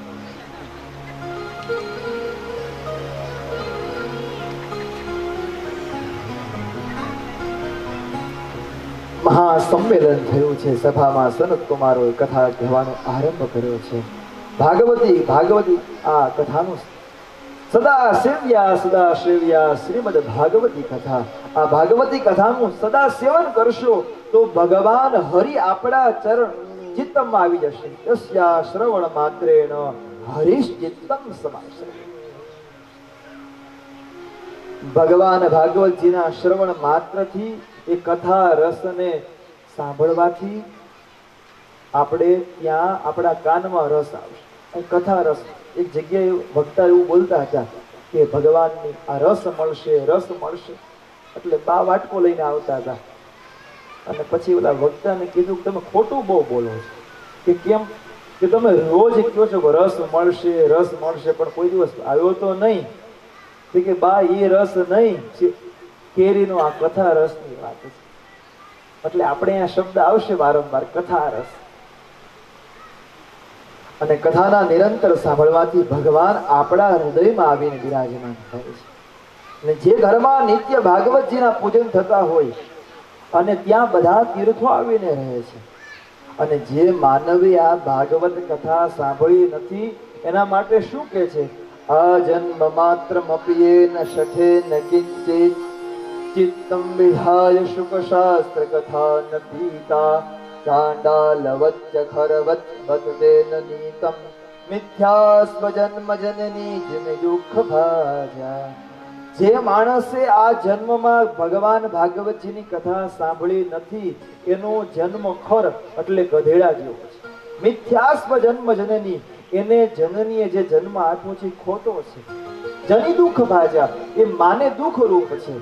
મહાસંમેલન થયું છે. સભામાં સનત કુમારોએ કથા કહેવાનો આરંભ કર્યો છે. ભાગવતી આ કથાનું સદા સેવ્યા શ્રીમદ ભાગવતી કથા. આ ભાગવતી કથાનું સદા સેવન કરશો તો ભગવાન હરિ આપણા ચરણ ચિત્તમાં આવી જશે. યસ્યા શ્રવણ માત્રેણ હરિશ ચિત્તમ સમાશે. ભગવાન ભાગવતજીના શ્રવણ માત્રથી એ કથા રસને સાંભળવાથી આપણે ત્યાં આપણા કાનમાં રસ આવશે. કથા રસ એક જગ્યાએ વક્તા એવું બોલતા હતા કે ભગવાનની આ રસ મળશે એટલે બા વાટકો લઈને આવતા હતા. અને પછી ઓલા વક્તાને કીધું કે તમે ખોટું બહુ બોલો છો. કે કેમ? કે તમે રોજ કહો છો રસ મળશે પણ કોઈ દિવસ આવ્યો તો નહીં. કે બા એ રસ નહીં, કેરીનો આ કથા રસની વાત છે. એટલે આપણે અહીંયા શબ્દ આવશે વારંવાર કથા રસ. અને કથાના નિરંતર સાંભળવાથી ભગવાન આપણા હૃદયમાં આવીને બિરાજમાન થાય છે. અને જે ઘરમાં નિત્ય ભાગવતજીના પૂજન થતા હોય અને ત્યાં બધા તીર્થો આવીને રહે છે, અને જે માનવે આ ભાગવત કથા સાંભળી નથી એના માટે શું કહે છે? અજન્મ માત્રમપિયેન શઠેન કિંચિત ચિત્તમ વિધાય શુક શાસ્ત્ર કથા ન પીતા ચાંડાલવચ્ચ ખરવત બતદેન નીતમ મિથ્યાસ્વ જન્મ જનની જન દુઃખ ભાજા. જે માણસે આ જન્મમાં ભગવાન ભાગવતજીની કથા સાંભળી નથી એનો જન્મ ખર એટલે ગધેડા જેવો છે. મિથ્યાસ્વ જન્મ જનની, એને જનનીએ જે જન્મ આપ્યો છે ખોટો છે. જની દુઃખ ભાજા, એ માને દુઃખ રૂપ છે.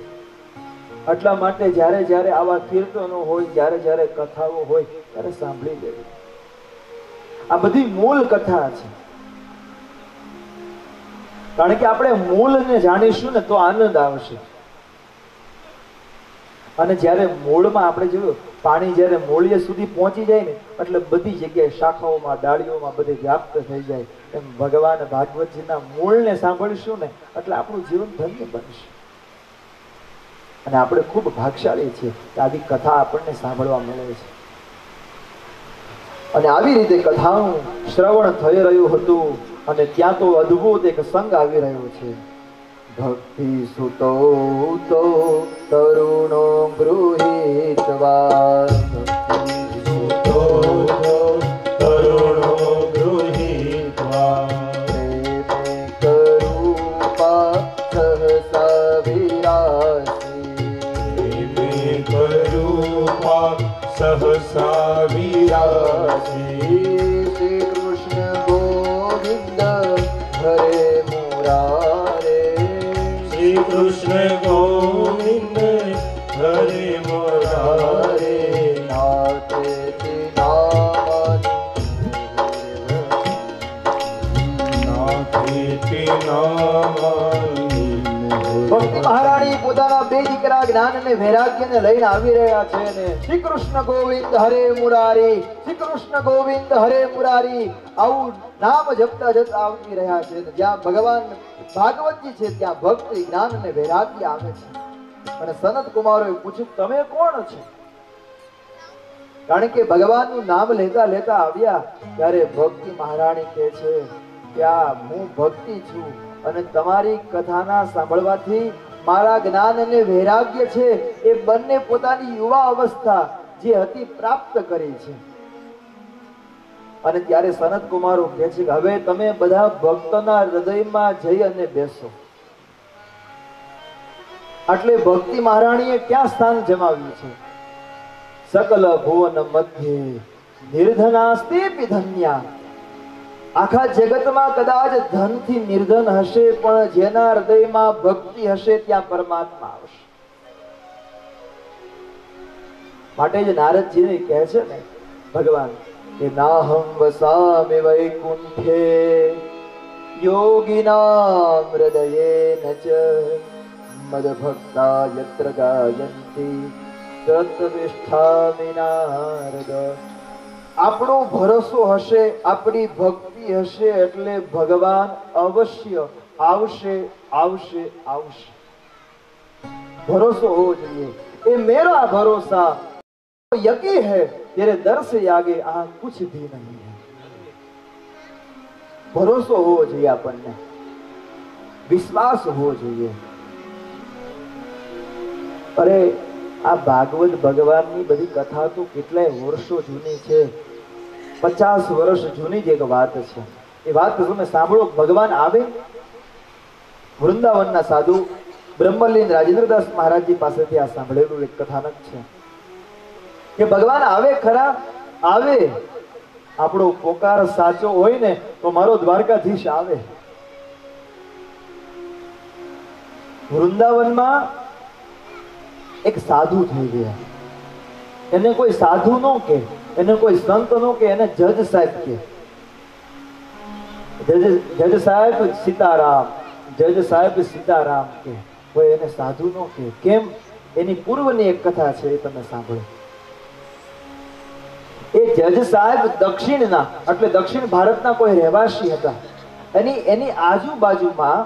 એટલા માટે જ્યારે આવા કીર્તનો હોય, જ્યારે કથાઓ હોય ત્યારે સાંભળી લેવું. આ બધી મૂળ કથા છે. કારણ કે આપણે મૂળને જાણીશું ને તો આનંદ આવશે. અને જ્યારે મૂળમાં આપણે જોયું પાણી જ્યારે મૂળિય સુધી પહોંચી જાય ને એટલે બધી જગ્યાએ શાખાઓમાં ડાળીઓમાં બધે વ્યાપ્ત થઈ જાય. એમ ભગવાન ભાગવતજીના મૂળને સાંભળીશું ને એટલે આપણું જીવન ધન્ય બનશે. અને આપણે ખૂબ ભાગશાળી છીએ કે આવી કથા આપણને સાંભળવા મળે છે. અને આવી રીતે કથાનું શ્રવણ થઈ રહ્યું હતું અને ત્યાં તો અદ્ભુત એક સંગ આવી રહ્યો છે. ભક્તિ સુતો તો તરુણો ગૃહીત્વા, તરુણો ગૃહીત્વા પ્રેમે કરું કૃષ્ણ ગોવિંદ હરે મુરારે નાથેથી નામની ભક્તિ મહારાણી પોતાના બે દીકરા જ્ઞાન અને વૈરાગ્યને લઈને આવી રહ્યા છે ને શ્રી કૃષ્ણ ગોવિંદ હરે મુરારી, શ્રી કૃષ્ણ ગોવિંદ હરે મુરારી આવું નામ જપતા જપતા આવી રહ્યા છે. જ્યાં ભગવાન ભાગવતજી છે ત્યાં ભક્તિ જ્ઞાન અને વૈરાગ્ય આવે છે. અને સનત કુમારોએ પૂછ્યું તમે કોણ છો? કારણ કે ભગવાનનું નામ લેતા લેતા આવ્યા ત્યારે ભક્તિ મહારાણી કહે છે કે આ હું ભક્તિ છું અને તમારી કથાના સાંભળવાથી મારા જ્ઞાન અને વૈરાગ્ય છે એ બંને પોતાની યુવા અવસ્થા જે હતી પ્રાપ્ત કરી છે. અને ત્યારે સનત કુમારો કહે છે કે હવે તમે બધા ભક્તોના હૃદયમાં જઈ અને બેસો. એટલે ભક્તિ મહારાણીએ ક્યાં સ્થાન જમાવ્યું છે? સકલ ભુવન મધ્યે નિર્ધનાસ્તે ધન્યા. આખા જગતમાં કદાચ ધનથી નિર્ધન હશે પણ જેના હૃદયમાં ભક્તિ હશે ત્યાં પરમાત્મા આવશે. માટે જ નારદજીને કહે છે ને ભગવાન કે નાહમ વસામિ વૈકુંઠે યોગિનામ હૃદયેન ચ મદભક્તા યત્ર ગાયંતિ તત્ર તિષ્ઠામિ નારદ. આપણો ભરોસો હશે, આપણી ભક્તિ હશે એટલે ભગવાન અવશ્ય આવશે આવશે આવશે. ભરોસો હોવો જોઈએ. એ મેરા ભરોસા યકી હૈ તેરે દર સે આગે આ કુછ ભી નહીં હૈ. ભરોસો હોવો જોઈએ, આપણને વિશ્વાસ હોવો જોઈએ. અરે આ ભાગવત ભગવાનની બધી કથા તો કેટલાય વર્ષો જૂની છે. 50 વર્ષ જૂની જ એક વાત છે. એ વાત તમે સાંભળો. ભગવાન આવે વૃંદાવનના સાધુ બ્રહ્મલીન રાજેન્દ્રદાસ મહારાજજી પાસેથી આ સાંભળેલું એક કથાનક છે કે ભગવાન આવે ખરા, આવે. આપણો પોકાર સાચો હોય ને તો મારો દ્વારકાધીશ આવે. વૃંદાવનમાં એક સાધુ થઈ ગયા. એને કોઈ સાધુ નો કે, એને કોઈ સંત નો કે, એને જજ સાહેબ કે. જજ સાહેબ સીતારામ, જજ સાહેબ સીતારામ કે. કોઈ એને સાધુ નો કે. કેમ? એની પૂર્વની એક કથા છે, એ તમે સાંભળો. એ જજ સાહેબ દક્ષિણના એટલે દક્ષિણ ભારતના કોઈ રહેવાસી હતા. એની આજુબાજુમાં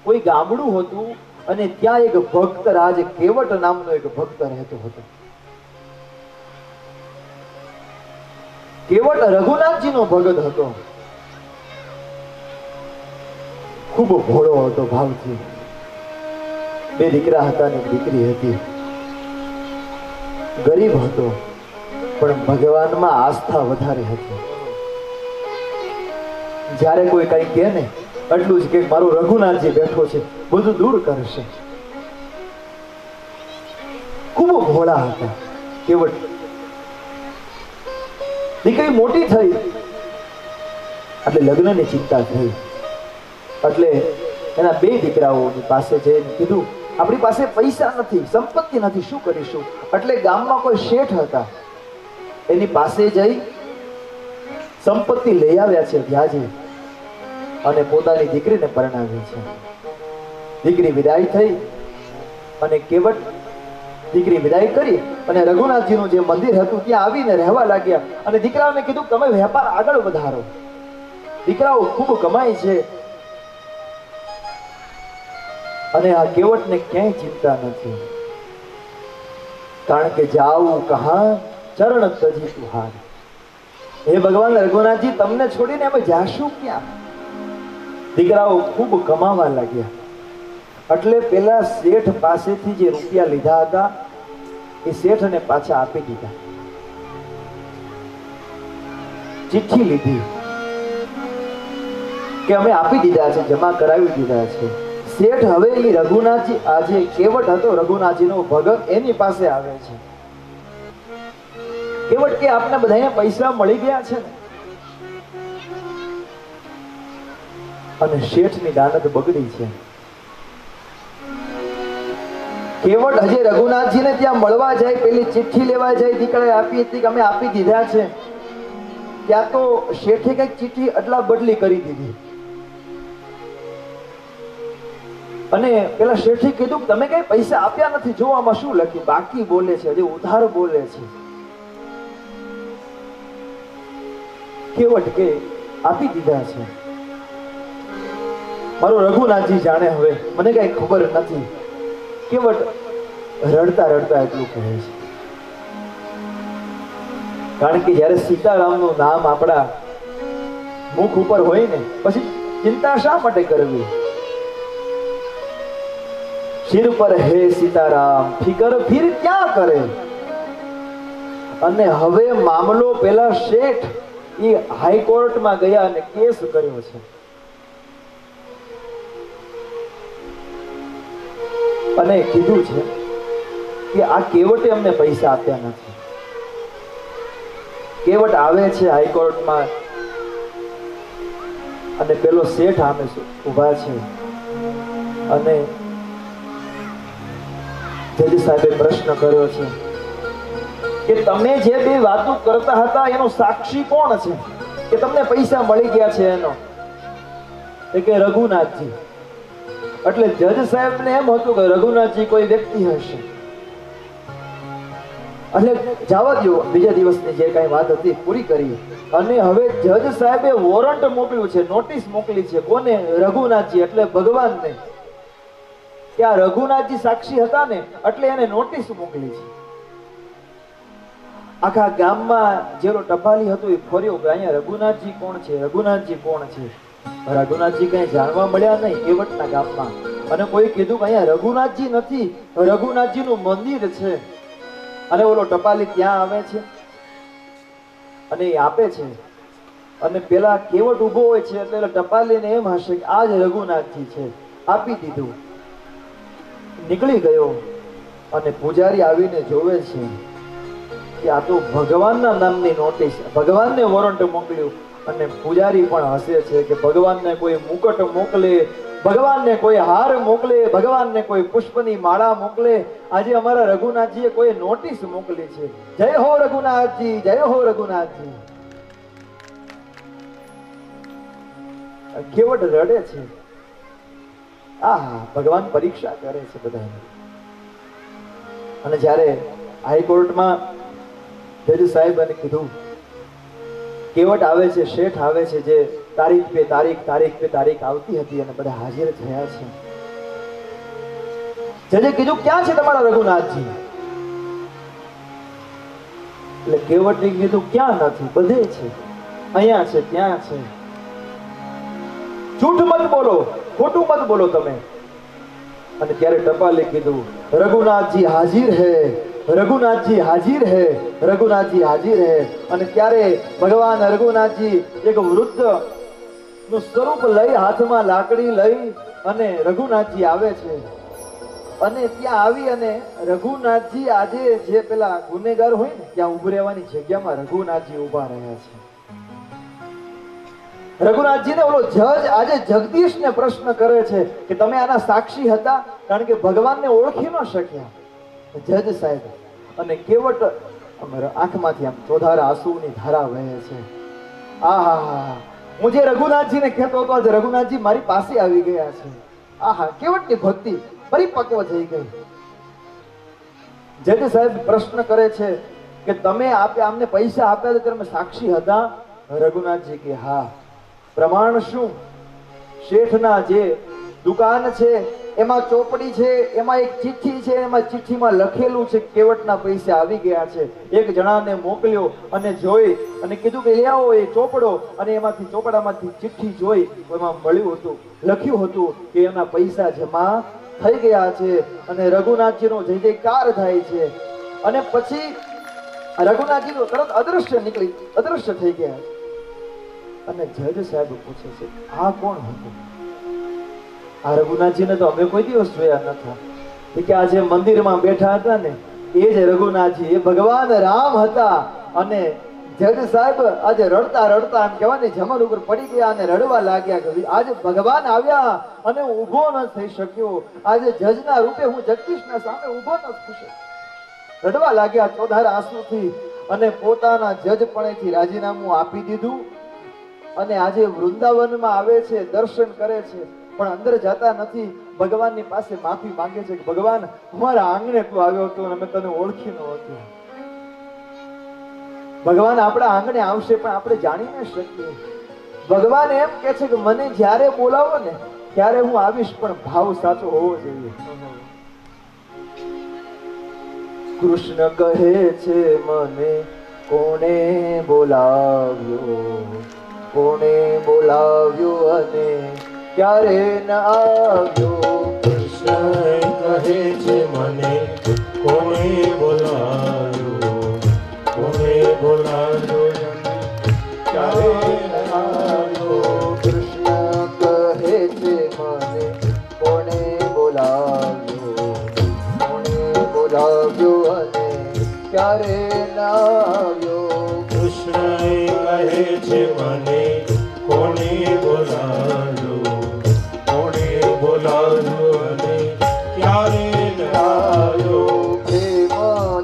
કોઈ ગામડું હતું અને ત્યાં એક ભક્ત રાજ કેવટ નામનો એક ભક્ત રહેતો હતો. કેવટ રઘુનાથજીનો ભગત હતો. ખૂબ ભોળો હતો ભાવથી. બે દીકરા હતા ને દીકરી હતી. ગરીબ હતો પણ ભગવાનમાં આસ્થા વધારે હતી. જ્યારે કોઈ કઈ કહે ને એટલું જ કે મારો રઘુનાથજી બેઠો છે, બધું દૂર કરશે. ખૂબ ભોળા હતા કેવટ. દીકરી મોટી થઈ એટલે લગ્નની ચિંતા થઈ. એટલે એના બે દીકરાઓની પાસે જઈને કીધું આપણી પાસે પૈસા નથી, સંપત્તિ નથી, શું કરીશું? એટલે ગામમાં કોઈ શેઠ હતા, એની પાસે જઈ સંપત્તિ લઈ આવ્યા છે વ્યાજે અને પોતાની દીકરીને પરણાવી છે. દીકરી વિદાય થઈ અને કેવટ દીકરી વિદાય કરી અને રઘુનાથજીનું જે મંદિર હતું ત્યાં આવીને રહેવા લાગ્યા. અને દીકરાઓને કીધું તમે વેપાર આગળ વધારો, દીકરાઓ ખૂબ કમાય છે. અને આ કેવટને ક્યાંય ચિંતા નથી, કારણ કે જાવું કહા ચરણ તજી તુહાર. હે ભગવાન રઘુનાથજી, તમને છોડીને અમે જાશું ક્યાં? દીકરાઓ ખૂબ કમાવા લાગ્યા. એટલે પેલા શેઠ પાસેથી જે રૂપિયા લીધા હતા એ શેઠને પાછા આપી દીધા. ચિઠ્ઠી લીધી કે અમે આપી દીધા છે, જમા કરાવી દીધા છે. શેઠ હવે એ રઘુનાથજી, આજે કેવટ હતો રઘુનાથજીનો ભગત, એની પાસે આવે છે. કેવટ કે આપને બધાને પૈસા મળી ગયા છે ને? અને શેઠની દાનત બગડી છે. કેવળ હજી રઘુનાથજીને ત્યાં મળવા જાય, પેલી ચિઠ્ઠી લેવા જાય, દીકરાએ આપી હતી કે અમે આપી દીધા છે, ત્યાં તો શેઠે કઈક ચિઠ્ઠી અદલા બદલી કરી દીધી. અને પેલા શેઠે કીધું કે તમે કઈ પૈસા આપ્યા નથી, જો આમાં શું લખ્યું, બાકી બોલે છે, હજી ઉધાર બોલે છે. કેવટ કે આપી દીધા છે. મારો રઘુનાથજી જાણે, હવે મને કઈ ખબર નથી. કેવટ રડતા રડતા એટલું કહે છે, કારણ કે જયારે સીતારામનું નામ આપણા મુખ ઉપર હોય ને, પછી ચિંતા શા માટે કરવી? સિર પર હે સીતારામ, ફિકર ફિર ક્યાં કરે? અને હવે મામલો પેલા શેઠ એ હાઈકોર્ટમાં ગયા અને કેસ કર્યો છે. અને કીધું છે કે આ કેવટે અમને પૈસા આપ્યા નથી. કેવટ આવે છે હાઈકોર્ટમાં અને પેલો શેઠ આમે ઉભા છે અને જજ સાહેબે પ્રશ્ન કર્યો છે કે તમે જે બે વાતો કરતા હતા એનો સાક્ષી કોણ છે કે તમને પૈસા મળી ગયા છે એનો? એ કે રઘુનાથજી. એટલે જજ સાહેબને એમ હતું કે રઘુનાથજી કોઈ વ્યક્તિ હશે. એટલે જવા દો, બીજા દિવસની જે કઈ વાત હતી પૂરી કરી. અને હવે જજ સાહેબે વોરંટ મોકલ્યું છે, નોટિસ મોકલી છે. કોને? રઘુનાથજી એટલે ભગવાનને. કે આ રઘુનાથજી સાક્ષી હતા ને એટલે એને નોટિસ મોકલી છે. આખા ગામમાં જેલો ટપાલી હતો એ ફર્યો કે અહીંયા રઘુનાથજી કોણ છે, રઘુનાથજી કોણ છે. રઘુનાથજી કઈ જાણવા મળ્યા નહીં કેવટના ગામમાં. અને કોઈ કીધું કે અહીંયા રઘુનાથજી નથી, રઘુનાથજી નું મંદિર છે. અને ઓલો ટપાલી ત્યાં આવે છે અને એ આપે છે. અને પેલા કેવટ ઉભો હોય છે એટલે ટપાલીને એમ હશે કે આ જ રઘુનાથજી છે. આપી દીધું, નીકળી ગયો. અને પૂજારી આવીને જોવે છે કે આ તો ભગવાનના નામની નોટિસ, ભગવાનને વોરંટ મોકલ્યું. અને પૂજારી પણ હસે છે કે ભગવાનને કોઈ મુકટ મોકલે, ભગવાનને કોઈ હાર મોકલે, ભગવાનને કોઈ પુષ્પની માળા મોકલે. આજે અમારા રઘુનાથજીએ કોઈ નોટિસ મોકલી છે. જય હો રઘુનાથજી, જય હો રઘુનાથજી. કેવટ રડે છે. ભગવાન પરીક્ષા કરે છે બધાને. અને જ્યારે હાઈકોર્ટમાં જજ સાહેબને કીધું, કેવટ આવે છે, શેઠ આવે છે, જે તારીખ પે તારીખ, તારીખ પે તારીખ આવતી હતી અને બધા હાજર થયા છે. જજે કીધું ક્યાં છે તમારા રઘુનાથજી? એટલે કેવટે કીધું ક્યાં નથી, બધે છે, અહીંયા છે, ત્યાં છે. જૂઠ મત બોલો, ખોટું મત બોલો તમે. અને ત્યારે ટપાલે કીધું રઘુનાથજી હાજર હે, રઘુનાથજી હાજર હે, રઘુનાથજી હાજર હે. અને ત્યારે ભગવાન રઘુનાથજી એક વૃદ્ધ નું સ્વરૂપ લઈ, હાથમાં લાકડી લઈ અને રઘુનાથજી આવે છે. અને ત્યાં આવી અને રઘુનાથજી આજે જે પેલા ગુનેગાર હોય ને ત્યાં ઉભી રહેવાની જગ્યામાં રઘુનાથજી ઉભા રહ્યા છે. રઘુનાથજીને ઓલો જજ આજે જગદીશને પ્રશ્ન કરે છે કે તમે આના સાક્ષી હતા? કારણ કે ભગવાનને ઓળખી ન શક્યા જજ સાહેબ. અને કેવટ આંખમાંથી આમ ચોધારા આંસુની ધારા વહે છે. આહા, હું જે રઘુનાથજીને કહેતો હતો આજે રઘુનાથજી મારી પાસે આવી ગયા છે. આહા, કેવટની ભક્તિ પરિપક્વ થઈ ગઈ. જજ સાહેબ પ્રશ્ન કરે છે કે તમે આમને પૈસા આપ્યા હતા તમે સાક્ષી હતા? રઘુનાથજી કે હા. પ્રમાણ શું? શેઠના જે દુકાન છે એમાં ચોપડી છે, એમાં એક ચિઠ્ઠી છે, એમાં ચિઠ્ઠીમાં લખેલું છે કેવટના પૈસા આવી ગયા છે. એક જણાને મોકલ્યો અને જોઈ અને કીધું કે લે આવો એ ચોપડો. અને એમાંથી ચોપડામાંથી ચિઠ્ઠી જોઈ, એમાં મળ્યું હતું, લખ્યું હતું કે એના પૈસા જમા થઈ ગયા છે. અને રઘુનાથજીનો જય જયકાર થાય છે. અને પછી રઘુનાથજી તરત અદૃશ્ય થઈ ગયા છે. અને જજ સાહેબ પૂછે છે આ કોણ હતું? આ રઘુનાથજીને તો અમે કોઈ દિવસ જોયા નતા. કે આ જે મંદિરમાં બેઠા હતા ને એ જ રઘુનાથજી, એ ભગવાન રામ હતા. અને જજ સાહેબ આજે રડતા રડતા એમ કહેવાય ને જમલ ઉપર પડી ગયા અને રડવા લાગ્યા કે આજે ભગવાન આવ્યા અને હું ઊભો ન થઈ શક્યો. આજે જજના રૂપે હું જગદીશના સામે ઊભો ન થઈ શક્યો. રડવા લાગ્યા ચોધાર આંસુથી અને પોતાના જજપણેથી રાજીનામું આપી દીધું. અને આજે વૃંદાવનમાં આવે છે, દર્શન કરે છે, પણ અંદર જતા નથી. ભગવાનની પાસે માફી માંગે છે કે ભગવાન અમારા આંગણે તું આવ્યો હતો અને અમે તને ઓળખી નહોતું. ભગવાન આપણા આંગણે આવશે પણ આપણે જાણી ન શકીએ. ભગવાન એમ કે છે કે મને જ્યારે બોલાવો ને ત્યારે હું આવીશ, પણ ભાવ સાચો હોવો જોઈએ. કૃષ્ણ કહે છે મને કોણે બોલાવ્યો, કોણે બોલાવ્યો અને ક્યારે ન આવ્યો. કૃષ્ણ કહે છે મને કોણે બોલાવ્યો, કોણે બોલાવ્યો ક્યારે ન આવ્યો. કૃષ્ણ કહે છે મને કોણે બોલાવ્યો, કોણે બોલાવ્યો અને ક્યારે ન આવ્યો. કૃષ્ણ કહે છે મને કોણે બોલાવ્યો, કોણે બોલાવ્યો અને ક્યારે ન આવ્યો. પ્રેમ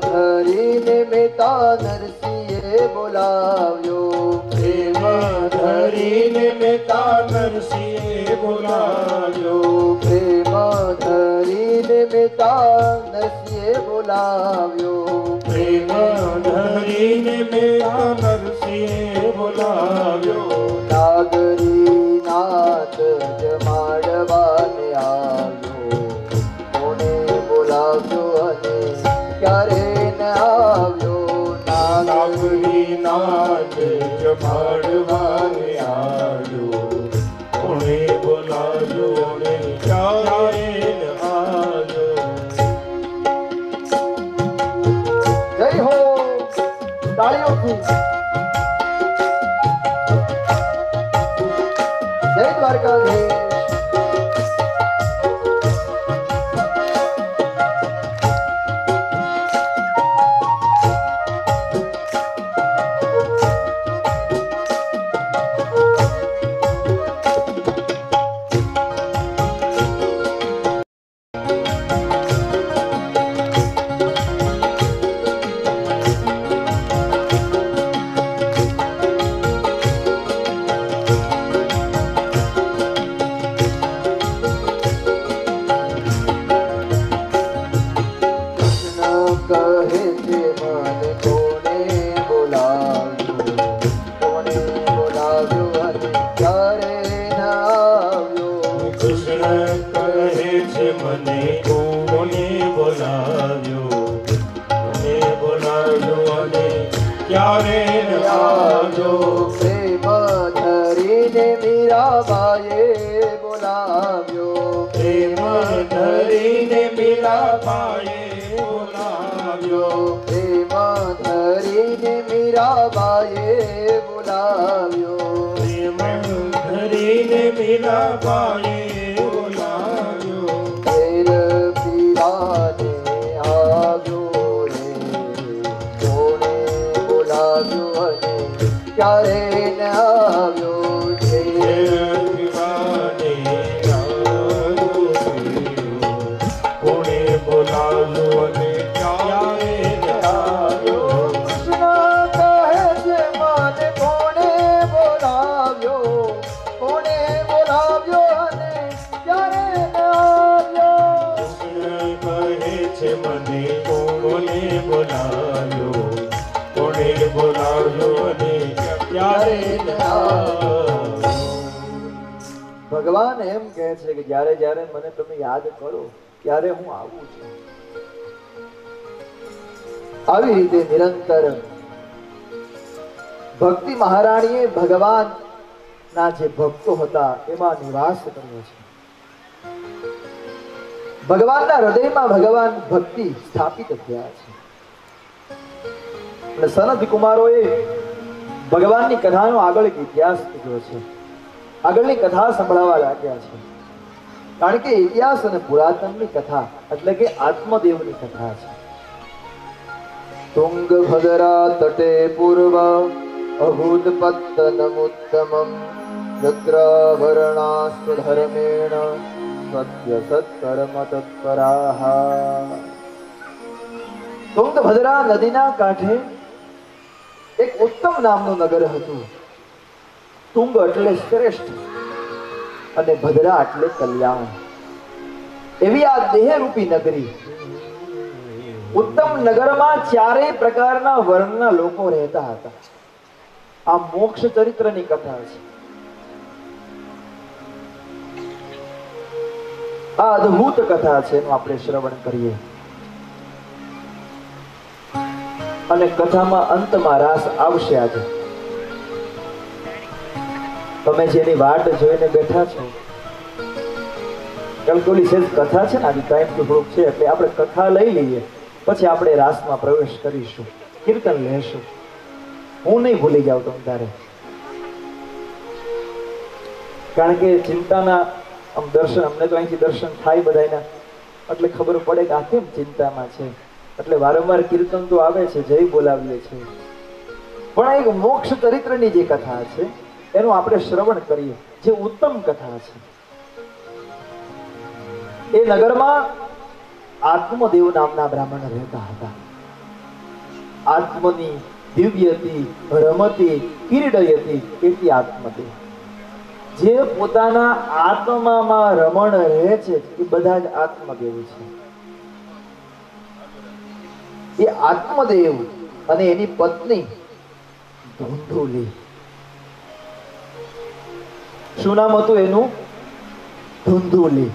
ધરીને મેતા નરસિંહે બોલાવ્યો, પ્રેમ ધરીને મેતા નરસિંહે બોલાવ્યો, પ્રેમ ધરીને મેતા નરસિંહે બોલાવ્યો. પ્રેમ ધરીને મેતા નરસિંહે બોલાવ્યો. નાગરી નાથ જમાડવાને આવ્યો, કોને બોલાવ્યો અને ક્યારે ન આવ્યો. નાગરી નાથ જમાડવાને આવ્યો, કોણે બોલાવ્યો અને ક્યારે ન આવ્યો. જય હો તાળીઓથી. જય દ્વારકાધીશ. ક્યારે ન આવજો. પ્રેમ ધરીને મીરાબાઈએ બોલાવ્યો, પ્રેમ ધરીને મીરાબાઈએ બોલાવ્યો, પ્રેમ ધરીને મીરાબાઈએ બોલાવ્યો. પ્રેમ ધરીને મીરાબાઈએ બોલાવ્યો. ઘેર પીવાને આવ્યો રે, કોણે બોલાવ્યો અને ક્યારે ન આવ્યો. કોણે બોલાવ્યો અને ક્યારે ન આવ્યો. કૃષ્ણ કહે છે મને કોણે બોલાવ્યો, કોણે બોલાવ્યો અને ક્યારે ન આવ્યો. કૃષ્ણ કહે છે મને કોણે બોલાવ્યો, કોણે બોલાવ્યો અને ક્યારે ન આવ્યો. ભગવાન એમ કહે છે કે જ્યારે જ્યારે મને તમે યાદ કરો ત્યારે હું આવું છું. આવી રીતે નિરંતર ભક્તિ મહારાણીએ ભગવાન ના જે ભક્તો હતા એમાં નિવાસ કર્યો છે. ભગવાનના હૃદયમાં ભગવાન ભક્તિ સ્થાપિત થયા છે. અને સનત કુમારોએ ભગવાનની કથાનો આગળ એક ઇતિહાસ કીધો છે. આગળની કથા સંભળાવવા લાગ્યા છે. કારણ કે ઇતિહાસ અને પુરાતનની કથા એટલે કે આત્મદેવની કથા છે. तुंगभद्रा तटे पूर्व अभूतपत्तनमुत्तमम् यत्राभरणास्त्वधर्मेण सत्य सत्कर्म तत्पराः। तुंगभद्रा नदीना काંઠે એક ઉત્તમ નામનું નગર હતું. તુંગ એટલે શ્રેષ્ઠ અને ભદ્રા એટલે કલ્યાણ. એવી આ દેહરૂપી નગરી. ઉત્તમ નગરમાં ચારેય પ્રકારના વર્ણના લોકો રહેતા હતા. આ મોક્ષ ચરિત્રની કથા છે. આ અદ્ભુત કથા છે, એનું આપણે શ્રવણ કરીએ. અને કથામાં અંતમાં રાસ આવશે. આજે તમે જેની વાટ જોઈને બેઠા છો, કારણ કે ઓલી સેજ કથા છે ને, આજે ટાઈમ થોડુંક છે એટલે આપણે કથા લઈ લઈએ, પછી આપણે રાસમાં પ્રવેશ કરીશું, કીર્તન લેશું. હું નહીં ભૂલી જાઉં તમ તારે, કારણ કે ચિંતાના આમ દર્શન, અમને તો અહીંથી દર્શન થાય બધાના, એટલે ખબર પડે કે આ કેમ ચિંતામાં છે. એટલે વારંવાર કીર્તન તો આવે છે, જય બોલાવીએ છીએ, પણ એક મોક્ષ ચરિત્રની જે કથા છે એનું આપણે શ્રવણ કરીએ, જે ઉત્તમ કથા છે. એ નગરમાં આત્મદેવ નામના બ્રાહ્મણ રહેતા હતા. આત્મની દિવ્યતી રમતી કિરીટયતી એથી આત્મદેવ. જે પોતાના આત્મામાં રમણ રહે છે એ બધા જ આત્મદેવ છે. એ આત્મદેવ અને એની પત્ની ધુંધુલી. શું નામ હતું એનું? ધુંધુલી.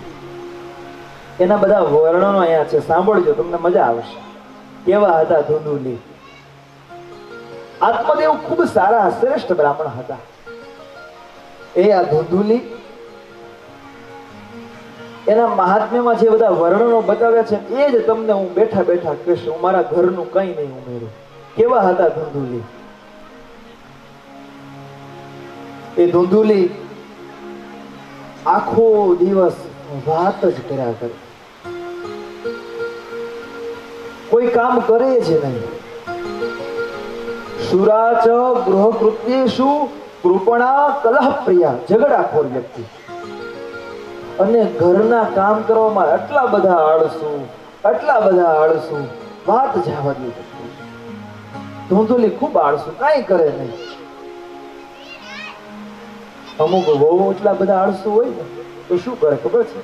એના બધા વર્ણનો અહીંયા છે, સાંભળજો, તમને મજા આવશે. કેવા હતા ધુંધુલી? આત્મદેવ ખૂબ સારા શ્રેષ્ઠ બ્રાહ્મણ હતા. એ આ ધુંધુલી એના મહાત્મ્યમાં જે બધા વર્ણનો બતાવ્યા છે એ જ તમને હું બેઠા બેઠા કહીશ. હું મારા ઘરનું કંઈ નહીં ઉમેરું. કેવા હતા ધુંધુલી? એ ધુંધુલી આખો દિવસ વાત જ કર્યા કરે, કોઈ કામ કરે જ નહીં. સુરાચ ગૃહકૃત્યેષુ કૃપણા કલહ પ્રિયા, ઝઘડાખોર વ્યક્તિ. અને ઘરના કામ કરવામાં આટલા બધા આળસુ, વાત જવા દે. ધુંધુલી ખૂબ આળસુ, કાંઈ કરે નહીં. અમુક વહુ એટલા બધા આળસુ હોય ને તો શું કરે ખબર છે?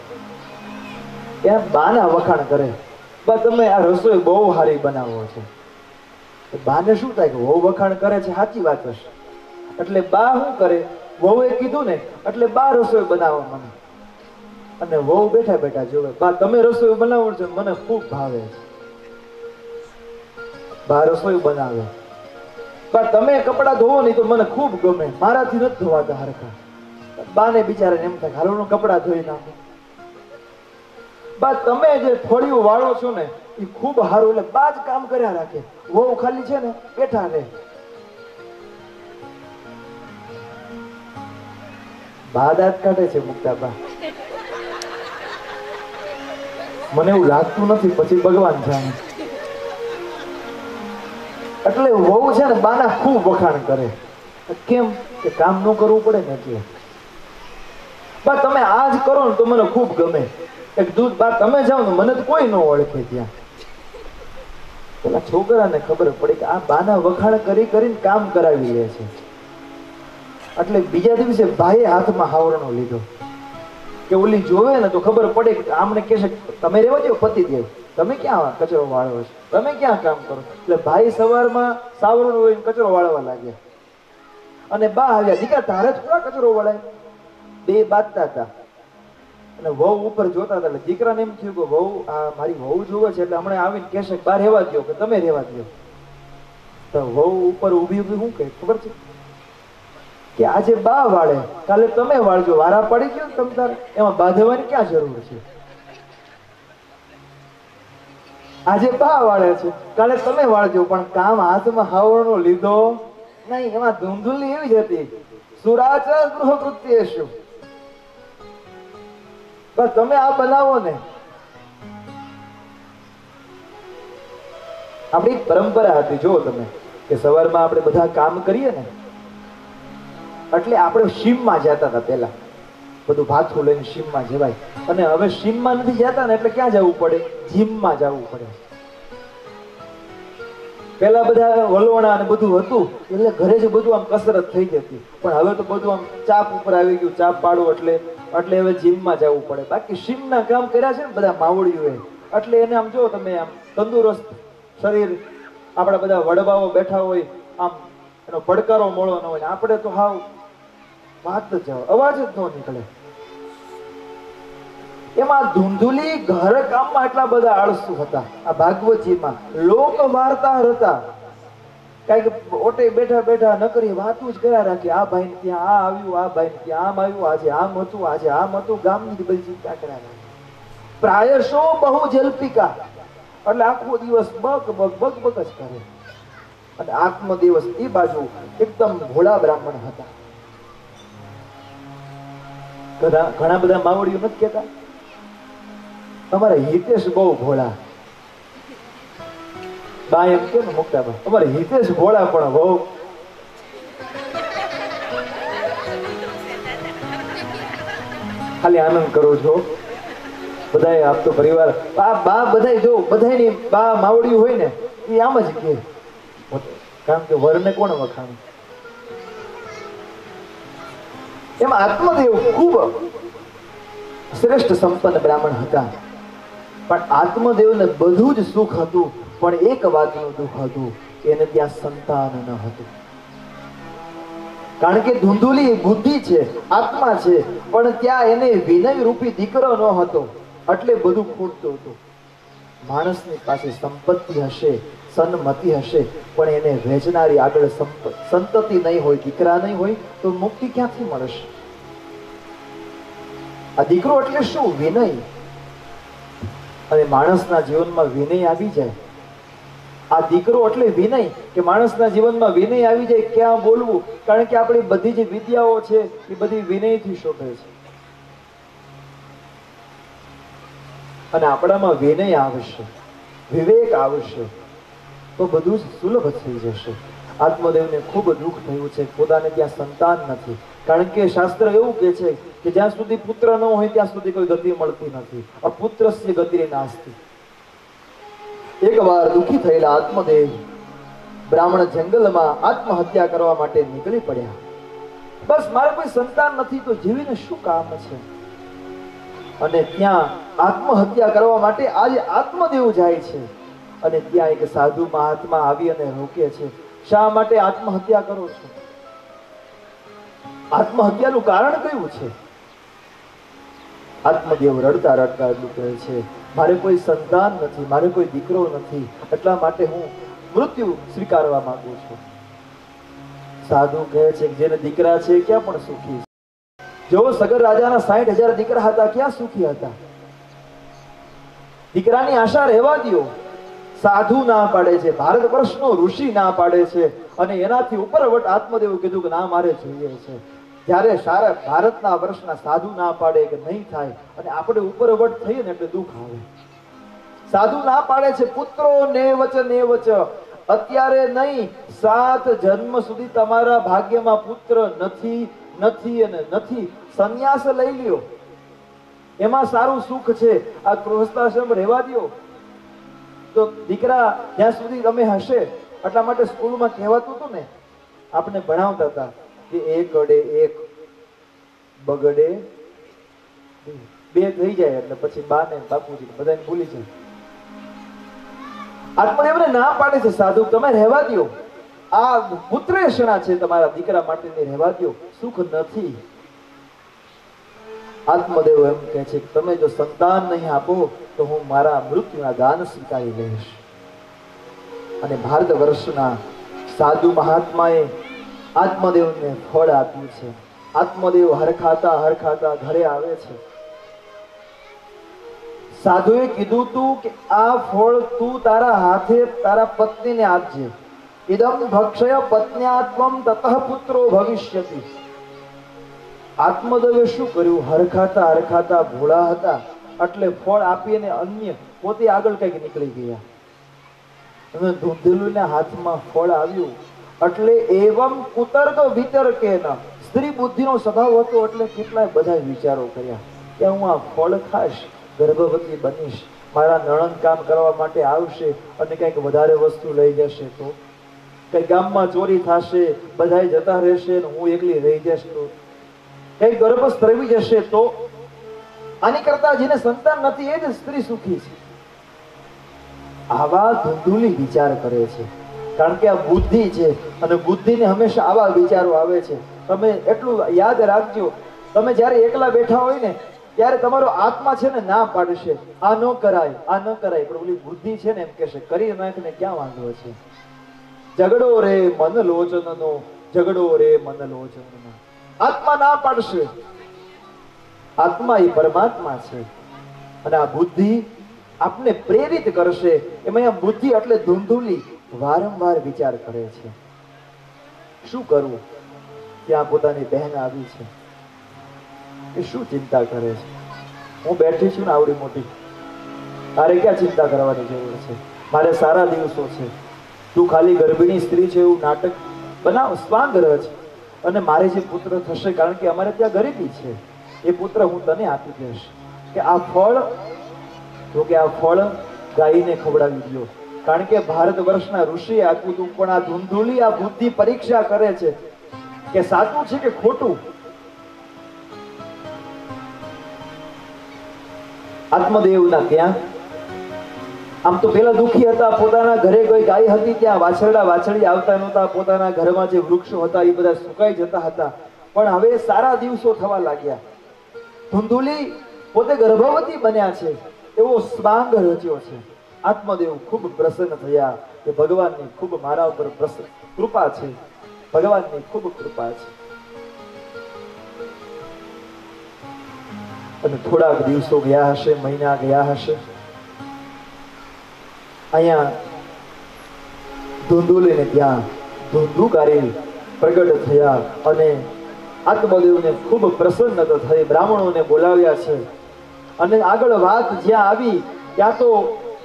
ત્યાં બાના વખાણ કરે, બા તમે આ રસોઈ બહુ સારી બનાવો છો. બાને શું થાય કે વહુ વખાણ કરે છે, સાચી વાત હશે. એટલે બા શું કરે, વહુએ કીધું ને એટલે બા રસોઈ બનાવો મને. અને વહુ બેઠા બેઠા જોવે, બા તમે રસોઈ બનાવો છો, મને ખૂબ ભાવે છે. બા રસોઈ બનાવે. બા તમે કપડા ધોવો નહીં તો મને ખૂબ ગમે, મારાથી નથી ધોવાતા હરખા. બાને બિચારાને એમ થાય હાલો કપડા ધોઈ નાખો. બા તમે જે ફળિયું વાળો છો ને એ ખૂબ સારું, એટલે બા જ કામ કર્યા રાખે, વહુ ખાલી છે ને બેઠા રહે. બા દાંત કાઢે છે મુક્તા બા. મને એવું લાગતું નથી, પછી ભગવાન જાણે. એટલે વહુ છે ને બાના ખૂબ વખાણ કરે. કેમ કે કામ ન કરવું પડે ને એટલે. બા તમે આજ કરો ને તો મને ખૂબ ગમે. એક દૂધ બા તમે જાઓ ને મને તો કોઈ ન ઓળખે ત્યાં. પેલા છોકરાને ખબર પડી કે આ બાના વખાણ કરી કરીને કામ કરાવી લે છે. એટલે બીજા દિવસે ભાઈએ હાથમાં હાવરણો લીધો કે ઓલી જોવે ને તો ખબર પડે કે આમને કહેશે તમે રહેવા દો પતિદેવ, તમે ક્યાં કચરો વાળો છો, તમે ક્યાં કામ કરો. એટલે ભાઈ સવારમાં સાવરણ હોય કચરો વાળવા લાગ્યા. અને બા આવ્યા, દીકરા તારે જ પૂરા કચરો વળાય. બે બાંધતા હતા અને વહુ ઉપર જોતા હતા. એટલે દીકરાને એમ થયું કે વહુ આ મારી વહુ જોવે છે એટલે હમણાં આવીને કહેશે બહાર રહેવા દો કે તમે રહેવા દો. તો વહુ ઉપર ઊભી શું કહે ખબર છે કે આજે બા વાળે, કાલે તમે વાળજો. વારા પડી ગયો તમ તારે, એમાં બાંધવાની ક્યાં જરૂર છે? આજે બા વાળે છે, કાલે તમે વાળજો, પણ કામ હાથમાં હાવરણો લીધો નહીં. એમાં ધૂંધુલી એવી જ હતી, સુરાચ ગૃહકૃત્યેષુ. બસ તમે આ બનાવો ને આપણી એક પરંપરા હતી, જો તમે કે સવારમાં આપણે બધા કામ કરીએ ને એટલે આપણે શીમમાં જતા હતા પહેલા, બધું ભાથું લઈને શીમમાં જવાય, અને હવે શીમમાં નથી જતા ને એટલે ક્યાં જવું પડે? જીમમાં જવું પડે. પેલા બધા વલોણા અને બધું હતું એટલે ઘરે જ બધું આમ કસરત થઈ જતી, પણ હવે તો બધું આમ ચાપ ઉપર આવી ગયું, ચાપ પાડવું એટલે હવે જીમમાં જવું પડે. બાકી શીમના કામ કર્યા છે ને બધા માવડીઓએ, એટલે એને આમ જો તમે આમ તંદુરસ્ત શરીર, આપણા બધા વડવાઓ બેઠા હોય આમ એનો પડકારો મોળો ન હોય, આપણે તો હાવ વાત જ જાઓ, અવાજ જ ન નીકળે. એમાં ધૂંધુલી ઘર કામમાં એટલા બધા આળસુ હતા. આ ભાગવતજીમાં લોક વાર્તા હતા, કઈક ઓટે બેઠા બેઠા નકરી વાતું જ કર્યા રાખી. આ ભાઈ ત્યાં આ આવ્યું, આ ભાઈ ત્યાં આમ આવ્યું, આજે આમ હતું, આજે આમ હતું, ગામની બધી ચિંતા કર્યા રાખી. પ્રાયશો બહુ જલ્પિકા, એટલે આખો દિવસ બક બક બક બક જ કરે. અને આત્મદેવ એ બાજુ એકદમ ભોળા બ્રાહ્મણ હતા. ઘણા બધા માવડીઓ નથી કહેતા અમારે હિતેશ બહુ ભોળા, બા એમ કે ને મુક્તા બા, અમારે હિતેશ ભોળા પણ બહુ. ખાલી આનંદ કરો છો બધાએ, આપ તો પરિવાર બા બધાય જો બધાની બા માવડી હોય ને એ આમ જ કે, કારણ કે વરને કોણ વખાણ. એમાં આત્મદેવ ખૂબ શ્રેષ્ઠ સંપન્ન બ્રાહ્મણ હતા, પણ આત્મદેવને બધું જ સુખ હતું, પણ એક વાતનું દુઃખ હતું, એને ત્યાં સંતાન ન હતું. કારણ કે ધુંધુલી બુદ્ધિ છે, આત્મા છે, પણ ત્યાં એને વિનય રૂપી દીકરો ન હતો, એટલે બધું ખૂટતું હતું. માણસની પાસે સંપત્તિ હશે, સન્મતિ હશે, પણ એને વેચનારી આગળ સંતતિ નહીં હોય, દીકરા નહીં હોય, તો મુક્તિ ક્યાંથી મળશે? આ દીકરો એટલે શું? વિનય. અને માણસના જીવનમાં વિનય આવી જાય, આ દીકરો એટલે વિનય, કે માણસના જીવનમાં વિનય આવી જાય. ક્યાં બોલવું? કારણ કે આપણી બધી જે વિદ્યાઓ છે એ બધી વિનયથી શોભે છે, અને આપણામાં વિનય આવશે, વિવેક આવશે, તો બધું જ સુલભ થઈ જશે. આત્મદેવને ખૂબ દુઃખ થયું છે, પોતાને ત્યાં સંતાન નથી. કારણ કે શાસ્ત્ર એવું કહે છે કે જ્યાં સુધી પુત્ર ન હોય ત્યાં સુધી કોઈ ગતિ મળતી નથી. અપુત્રસ્ય ગતિ નાસ્તિ. એકવાર દુઃખી થયેલા આત્મદેવ બ્રાહ્મણ જંગલમાં આત્મહત્યા કરવા માટે નીકળી પડ્યા. બસ મારે કોઈ સંતાન નથી તો જીવીને શું કામ છે? અને ત્યાં આત્મહત્યા કરવા માટે આજે આત્મદેવ જાય છે, અને ત્યાં એક સાધુ મહાત્મા આવી અને રોકે છે. શા માટે આત્મહત્યા કરો છો? આત્મહત્યાનું કારણ કયું છે? આત્મદેવ રડતા રડતા એટલું કહે છે, મારે કોઈ સંતાન નથી, મારે કોઈ દીકરો નથી, એટલા માટે હું મૃત્યુ સ્વીકારવા માંગુ છું. સાધુ કહે છે કે જેને દીકરા છે ક્યાં પણ સુખી છે. જો સગર રાજાના 60,000 દીકરા હતા, ક્યાં સુખી હતા? દીકરાની આશા રહેવા દો. સાધુ ના પાડે છે, ભારત વર્ષનો ઋષિ ના પાડે છે, અને એનાથી ઉપરવટ આત્મદેવ કીધું કે ના મારે જોઈએ છે. જ્યારે સારા ભારતના વર્ષના સાધુ ના પાડે કે નહીં થાય, અને આપણે ઉપરવટ થઈએ ને એટલે દુઃખ આવે. સાધુ ના પાડે છે, પુત્રો નેવચ નેવચ, અત્યારે નહીં 7 જન્મ સુધી તમારા ભાગ્યમાં પુત્ર નથી નથી અને નથી. સંન્યાસ લઈ લ્યો, એમાં સારું સુખ છે. આ ગૃહસ્થાશ્રમ રહેવા દો. તો દીકરા જ્યાં સુધી તમે હશે, એટલા માટે સ્કૂલમાં કહેવાતું હતું ને, આપણે ભણાવતા હતા કે એક અડે એક, બગડે બે થઈ જાય એટલે પછી બા ને બાપુજી બધાને ભૂલી જાય. આત્મદેવને ના પાડે છે સાધુ, તમે રહેવા દો. આ પુત્રેષણા છે તમારા દીકરા માટેની, રહેવા દો, સુખ નથી. આત્મદેવ એમ કહે છે કે તમે જો સંતાન નહીં આપો તો હું મારા મૃત્યુના દાન સ્વીકારી લઈશ. અને ભારત વર્ષના સાધુ મહાત્માએ આત્મદેવને ફળ આપ્યું છે. આત્મદેવ હરખાતા હરખાતા ઘરે આવે છે. સાધુએ કીધું તું કે આ ફળ તું તારા હાથે તારા પત્નીને આપજે. ઇદમ ભક્ષય પત્ન્યાત્વમ તતઃ પુત્રો ભવિષ્યતિ. આત્મદેવે શું કર્યું? હરખાતા હરખાતા ભોળા હતા એટલે ફળ આપીને અન્ય પોતે આગળ કઈક નીકળી ગયા. અને ધૂંધલુના હાથમાં ફળ આવ્યું એટલે એવમ કુતર્ક વિતર્કે ન સ્ત્રી બુદ્ધિનો સ્વભાવ હતો એટલે કેટલાય બધા વિચારો કર્યા કે હું આ ફળ ખાઈશ, ગર્ભવતી બનીશ, મારા નણંદ કામ કરવા માટે આવશે અને કંઈક વધારે વસ્તુ લઈ જશે તો, કઈ ગામમાં ચોરી થશે, બધા જતા રહેશે ને હું એકલી રહી જશે તો, કઈ ગર્ભ સ્ત્રવી જશે તો, આની કરતા જેને સંતાન નથી એ જ સ્ત્રી સુખી છે. આવા ધૂંધુલી વિચાર કરે છે કારણ કે આ બુદ્ધિ છે અને બુદ્ધિને હંમેશા આવા વિચારો આવે છે. તમે એટલું યાદ રાખજો, તમે જ્યારે એકલા બેઠા હોય ને ત્યારે તમારો આત્મા છે ને ના પાડશે, આ ન કરાય, આ ન કરાય, પણ ઓલી બુદ્ધિ છે ને એમ કહેશે કરી નાખને ક્યાં વાંધો છે. ઝઘડો રે મન લોચનનો, ઝઘડો રે મન લોચનનો. આત્મા ના પાડશે. આત્મા એ પરમાત્મા છે અને આ બુદ્ધિ આપને પ્રેરિત કરશે. એમાં આ બુદ્ધિ એટલે ધૂંધુલી વારંવાર વિચાર કરે છે શું કરવું. ત્યાં પોતાની બહેન આવી છે એ શું ચિંતા કરે છે, હું બેઠી છું ને આવડી મોટી, તારે ક્યાં ચિંતા કરવાની જરૂર છે, મારે સારા દિવસો છે, તું ખાલી ગર્ભિણી સ્ત્રી છે એવું નાટક બનાવ, સ્વાંગ રચ અને મારે જે પુત્ર થશે, કારણ કે અમારે ત્યાં ગરીબી છે, એ પુત્ર હું તને આપી દઈશ. કે આ ફળ, તો કે આ ફળ ગાયને ખવડાવી દો, કારણ કે ભારત વર્ષના ઋષિએ આપ્યું હતું. પણ આ ધૂંધુલી આ બુદ્ધિ પરીક્ષા કરે છે કે સાચું છે કે ખોટું. આત્મદેવના ત્યાં આમ તો પેલા દુખી હતા, પોતાના ઘરે કોઈ ગાય હતી ત્યાં વાછરડા વાછરડી આવતા નહોતા, પોતાના ઘરમાં જે વૃક્ષો હતા એ બધા સુકાઈ જતા હતા. પણ હવે સારા દિવસો થવા લાગ્યા, ધૂંધુલી પોતે ગર્ભવતી બન્યા છે એવો સ્વાંગ રચ્યો છે. આત્મદેવ ખૂબ પ્રસન્ન થયા કે ભગવાનની ખૂબ મારા ઉપર કૃપા છે, ભગવાનની ખૂબ કૃપા છે. અને થોડાક દિવસો ગયા હશે, મહિના ગયા હશે, અહીંયા ધૂંધુલીને ત્યાં ધૂંધુકારી પ્રગટ થયા અને આત્મદેવને ખૂબ પ્રસન્નતા થઈ. બ્રાહ્મણોને બોલાવ્યા છે અને આગળ વાત જ્યાં આવી ત્યાં તો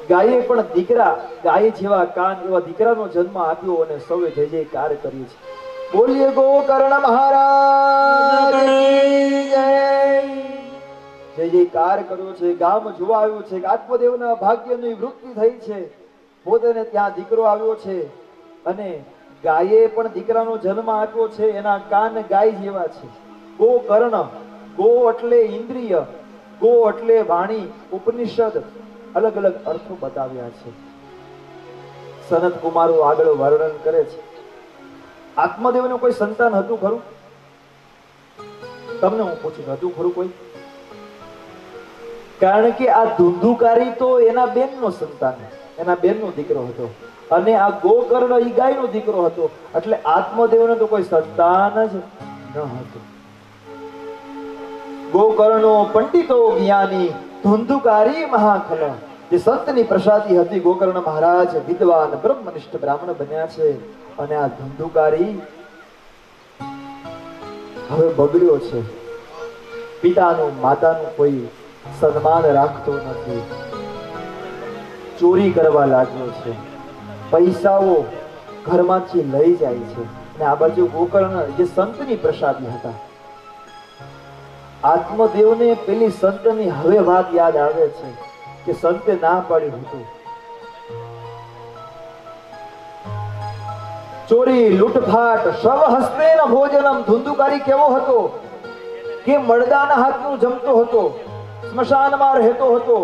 ગાયે પણ દીકરા, ગાય જેવા કાન એવા દીકરાનો જન્મ આપ્યો અને સૌએ જય જયકાર કરી છે. બોલીએ ગોકર્ણ મહારાજ જય જયકાર કર્યો છે. ગામ જોવા આવ્યું છે કે આત્મદેવના ભાગ્યની વૃત્તિ થઈ છે, પોતે ત્યાં દીકરો આવ્યો છે અને ગાયે પણ દીકરાનો જન્મ આપ્યો છે, એના કાન ગાય જેવા છે. ગોકર્ણ, ગો એટલે ઇન્દ્રિય, ગો એટલે વાણી. ઉપનિષદ અલગ અલગ અર્થો બતાવ્યા છે. સનત કુમારો આગળ વર્ણન કરે છે. આત્મદેવનું કોઈ સંતાન હતું ખરું? તમને હું પૂછું, હતું ખરું કોઈ? કારણ કે આ ધુંધુકારી તો એના બેનનો સંતાન, એના બેનનો દીકરો હતો અને આ ગોકર્ણ ઈ ગાયનો દીકરો હતો, એટલે આત્મદેવને તો કોઈ સંતાન જ ન હતું. ગોકર્ણો પંડિતો જ્ઞાની, ધુંધુકારી મહાખલ. જે સંતની પ્રસાદી હતી, ગોકર્ણ મહારાજ વિદ્વાન બ્રહ્મનિષ્ઠ બ્રાહ્મણ બન્યા છે અને આ ધુંધુકારી હવે બગડ્યો છે. પિતાનું માતાનું કોઈ સન્માન રાખતો નથી, ચોરી કરવા લાગ્યો છે, પૈસાઓ ઘરમાંથી લઈ જાય છે. અને આ બાજુ ગોકર્ણ જે સંતની પ્રસાદી હતા, આત્મદેવને પેલી સંતની હવે વાત યાદ આવે છે કે સંતે ના પાડ્યું હતું. ચોરી, લૂંટફાટ, સવ હસ્તેન ભોજનમ. ધુંધુકારી કેવો હતો કે મળદાના હાથનું જમતો હતો, સ્મશાનમાં રહેતો હતો.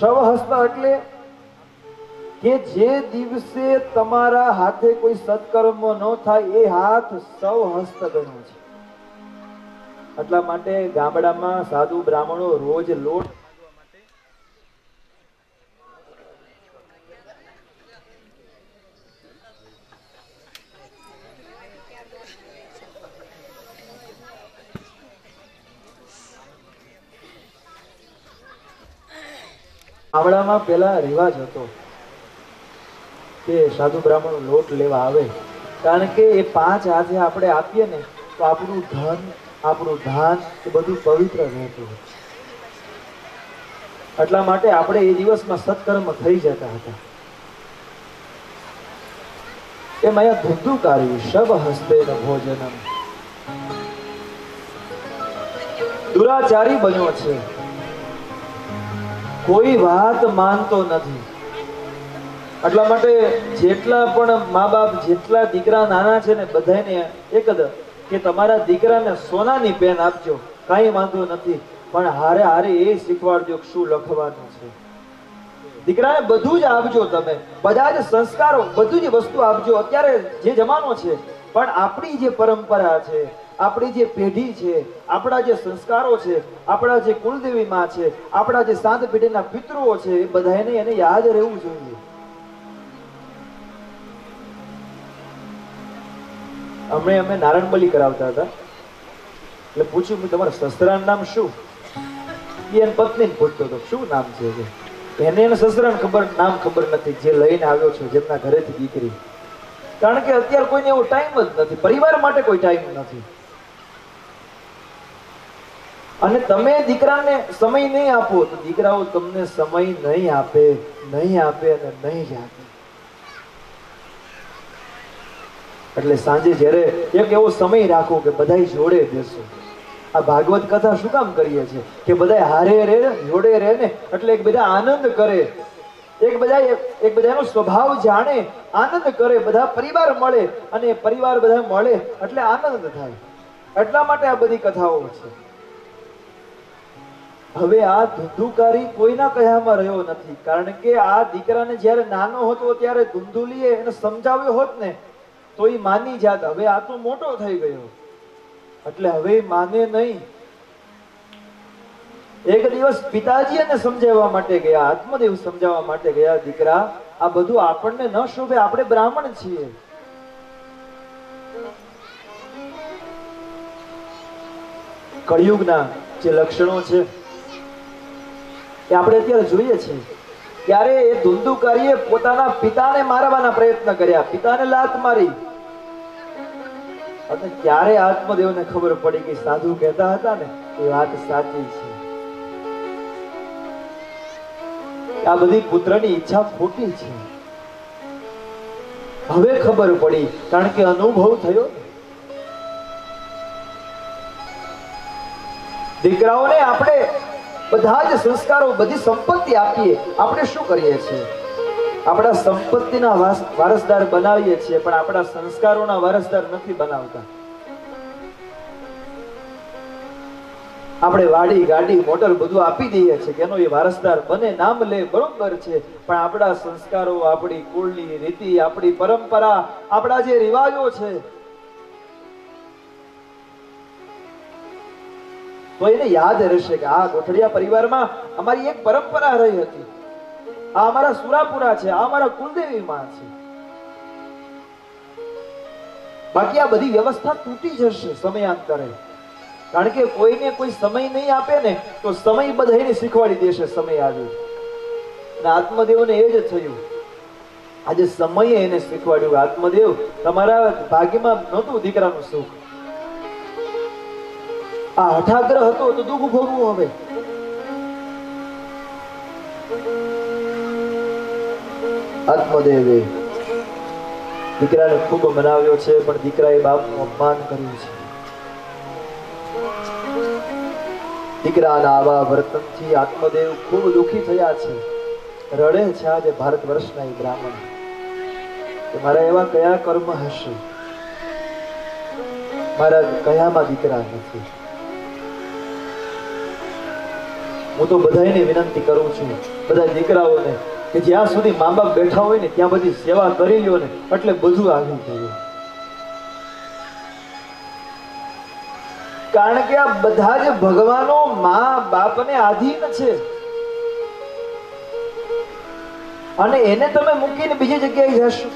સવ હસ્ત એટલે કે જે દિવસે તમારા હાથે કોઈ સત્કર્મ ન થાય એ હાથ સવ હસ્ત ગણ્યો છે. એટલા માટે ગામડામાં સાધુ બ્રાહ્મણો રોજ લોટ ગામડામાં પેલા રિવાજ હતો કે સાધુ બ્રાહ્મણો લોટ લેવા આવે, કારણ કે એ 5 આજે આપણે આપીએ ને તો આપણું ધન, આપણું ધાન એ બધું પવિત્ર રહેતું. એટલા માટે આપણે એ દિવસમાં સત્કર્મ થઈ જતા હતા. એ મયા ધુંધુકારી શબ હસ્તે ન ભોજનમ. દુરાચારી બન્યો છે, કોઈ વાત માનતો નથી. એટલા માટે જેટલા પણ મા બાપ જેટલા દીકરા નાના છે ને બધાને એક જ કે તમારા દીકરાને સોનાની પેન આપજો, કાંઈ વાંધો નથી, પણ હારે હારે એ શીખવાડજો કે શું લખવાનું છે. દીકરાને બધું જ આપજો, તમે બધા જ સંસ્કારો બધું જ વસ્તુ આપજો. અત્યારે જે જમાનો છે, પણ આપણી જે પરંપરા છે, આપણી જે પેઢી છે, આપણા જે સંસ્કારો છે, આપણા જે કુલદેવી માં છે, આપણા જે સાત પેઢીના પિતૃઓ છે, એ બધાને એને યાદ રહેવું જોઈએ. અમે નારાયણ બલી કરાવતા હતા, એટલે પૂછ્યું કે તમારા સસરાનું નામ શું? એની પત્નીને પૂછતો હતો શું નામ છે. એને સસરાને નામ ખબર નથી, જે લઈને આવ્યો છો જેમના ઘરેથી દીકરી. કારણ કે અત્યારે કોઈને એવો ટાઈમ જ નથી, પરિવાર માટે કોઈ ટાઈમ નથી. અને તમે દીકરાને સમય નહીં આપો તો દીકરાઓ તમને સમય નહીં આપે અને નહીં આપે. એટલે સાંજે જ્યારે એક એવો સમય રાખો કે બધા જોડે બેસો. આ ભાગવત કથા શું કામ કરીએ છીએ કે બધા હારે રે જોડે રહે ને, એટલે એક બધા આનંદ કરે, એક બધાનો સ્વભાવ જાણે, આનંદ કરે, બધા પરિવાર મળે, અને પરિવાર બધા મળે એટલે આનંદ થાય. એટલા માટે આ બધી કથાઓ છે. હવે આ ધુંધુકારી કોઈના કયામાં રહ્યો નથી, કારણ કે આ દીકરાને જ્યારે નાનો હતો ત્યારે ધુંધુલીએ એને સમજાવ્યો હોત ને તો એ માની જાત. હવે આ તો મોટો થઈ ગયો એટલે હવે માને નહીં. એક દિવસ પિતાજી એને સમજાવવા માટે ગયા, આત્મદેવ સમજાવવા માટે ગયા, દીકરા આ બધું આપણને ન શોભે, આપણે બ્રાહ્મણ છીએ. કળિયુગના જે લક્ષણો છે એ આપણે અત્યારે જોઈએ છીએ. ત્યારે એ ધુંધુકારીએ પોતાના પિતાને મારવાના પ્રયત્ન કર્યા, પિતાને લાત મારી. અને ત્યારે આત્મદેવને ખબર પડી કે સાધુ કહેતા હતા ને એ વાત સાચી છે. આ બધી પુત્રની ઈચ્છા ખોટી છે. હવે ખબર પડી, કારણ કે અનુભવ થયો. દીકરાઓને આપણે બધા જ સંસ્કારો, બધી સંપત્તિ આપીએ, આપણે શું કરીએ છીએ? આપણા સંપત્તિના વારસદાર બનાવીએ છીએ, પણ આપણા સંસ્કારોના વારસદાર નથી બનાવતા. આપણે વાડી ગાડી મોટર બધું આપી દઈએ છીએ કે એનો એ વારસદાર બને, નામ લે, બરોબર છે, પણ આપણા સંસ્કારો, આપણી કુળની રીતિ, આપણી પરંપરા, આપણા જે રિવાજો છે તો એને યાદ રહેશે કે આ ગોઠડિયા પરિવારમાં અમારી એક પરંપરા રહી હતી, આ અમારા સુરાપુરા છે, આ અમારા કુલદેવી માં છે. બાકી આ બધી વ્યવસ્થા તૂટી જશે સમયાંતરે, કારણ કે કોઈને કોઈ સમય નહીં આપે ને તો સમય બધાને શીખવાડી દેશે. સમય આવ્યો અને આત્મદેવને એ જ થયું. આજે સમયે એને શીખવાડ્યું, આત્મદેવ તમારા ભાગ્યમાં નહોતું દીકરાનું સુખ, આ હઠાગ્રહ હતો તો દુઃખ ભોગવું. હવે આત્મદેવે દીકરાને ખૂબ મનાવ્યો છે, પણ દીકરાએ બાપનું અપમાન કર્યું છે. દીકરાના આવા વર્તનથી આત્મદેવ ખૂબ દુઃખી થયા છે. રડે છે આજે ભારત વર્ષના બ્રાહ્મણ કે મારા એવા કયા કર્મ હશે, મારા કયામાં દીકરા નથી. હું તો બધાને વિનંતી કરું છું, બધા દીકરાઓને, કે જ્યાં સુધી મા બાપ બેઠા હોય ને ત્યાં બધી સેવા કરી લ્યો ને, એટલે બધું આવી ગયું. કારણ કે આ બધા જ ભગવાનો મા બાપને આધીન છે, અને એને તમે મૂકીને બીજી જગ્યાએ જશો.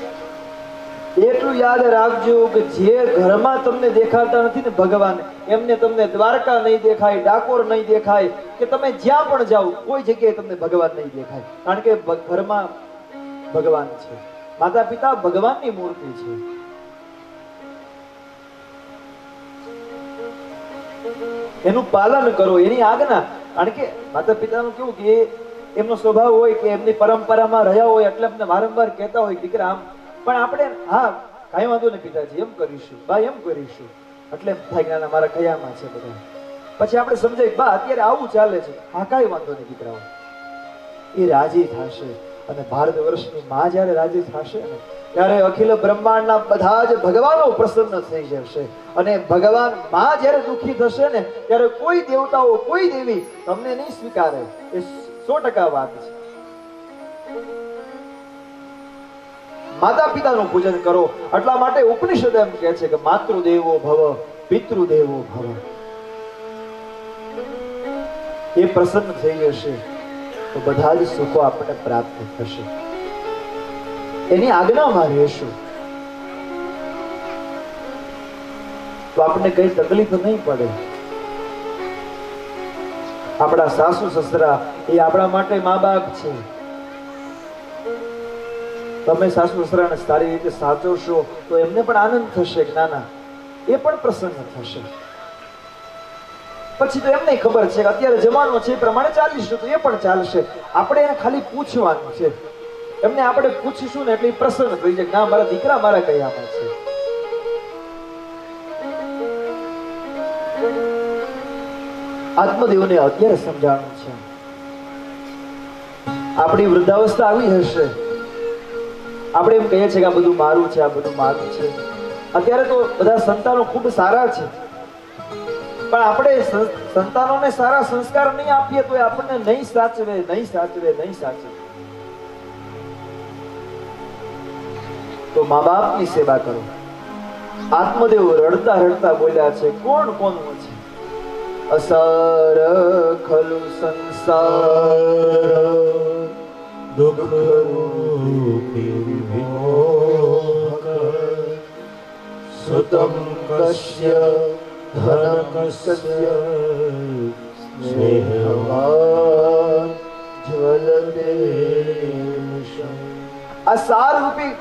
એટલું યાદ રાખજો કે જે ઘરમાં તમને દેખાતા નથી ને ભગવાન, એમને તમને દ્વારકા નહીં દેખાય, ડાકોર નહીં દેખાય, કે તમે જ્યાં પણ જાઓ કોઈ જગ્યાએ તમને ભગવાન નહીં દેખાય. કારણ કે ઘરમાં ભગવાન છે, માતા પિતા ભગવાનની મૂર્તિ છે. એનું પાલન કરો, એની આજ્ઞા. કારણ કે માતા પિતાનું કેવું કે એમનો સ્વભાવ હોય કે એમની પરંપરામાં રહ્યા હોય એટલે અમને વારંવાર કહેતા હોય દીકરા આમ, પણ આપણે હા કાંઈ વાંધો નહીં પિતાજી, એમ કરીશું બા, એમ કરીશું. એટલે એમ થાય કે ના, મારા કયામાં છે બધા. પછી આપણે સમજાય બા અત્યારે આવું ચાલે છે. હા કાંઈ વાંધો નહીં દીકરાઓ. એ રાજી થશે. અને ભારત વર્ષની માં જ્યારે રાજી થશે ને ત્યારે અખિલ બ્રહ્માંડના બધા જ ભગવાનો પ્રસન્ન થઈ જશે. અને ભગવાન માં જ્યારે દુઃખી થશે ને ત્યારે કોઈ દેવતાઓ કોઈ દેવી તમને નહીં સ્વીકારે. એ 100% વાત છે. માતા પિતાનું પૂજન કરો. એટલા માટે ઉપનિષદ એમ કહે છે કે માતૃદેવો ભવ પિતૃદેવો ભવ. એ પ્રસન્ન થઈ જશે તો બધા જ સુખો આપણને પ્રાપ્ત થશે. એની આજ્ઞામાં રહેશું તો આપણને કઈ તકલીફ નહીં પડે. આપણા સાસુ સસરા એ આપણા માટે મા બાપ છે. તમે સાસુ સસરાને સારી રીતે સાચવશો તો એમને પણ આનંદ થશે કે ના ના, એ પણ પ્રસન્ન થશે. પછી તો એમને ખબર છે કે અત્યારે જમાનો છે એ પ્રમાણે ચાલીશું તો એ પણ ચાલશે. આપણે એને ખાલી પૂછવાનું છે. એમને આપણે પૂછીશું ને એટલે પ્રસન્ન થઈ જાય, ના મારા દીકરા મારા કયામાં છે. આત્મદેવને અત્યારે સમજાણું છે. આપણી વૃદ્ધાવસ્થા આવી હશે, આપણે એમ કહીએ છીએ કે આ બધું મારું છે, આ બધું મારું છે. અત્યારે તો બધા સંતાનો ખૂબ સારા છે, પણ આપણે સંતાનોને સારા સંસ્કાર નહીં આપીએ તો આપણને નહીં સાચવે, નહીં સાચવે, નહીં સાચવે. તો મા બાપની સેવા કરો. આત્મદેવ રડતા રડતા બોલ્યા છે, કોણ કોનું છે? અસાર ખલુ સંસાર દુઃખ રૂપી વિમોહ સુતમ કસ્ય ધન કસ્ય સ્નેહવાન જ્વલતે. અસાર રૂપી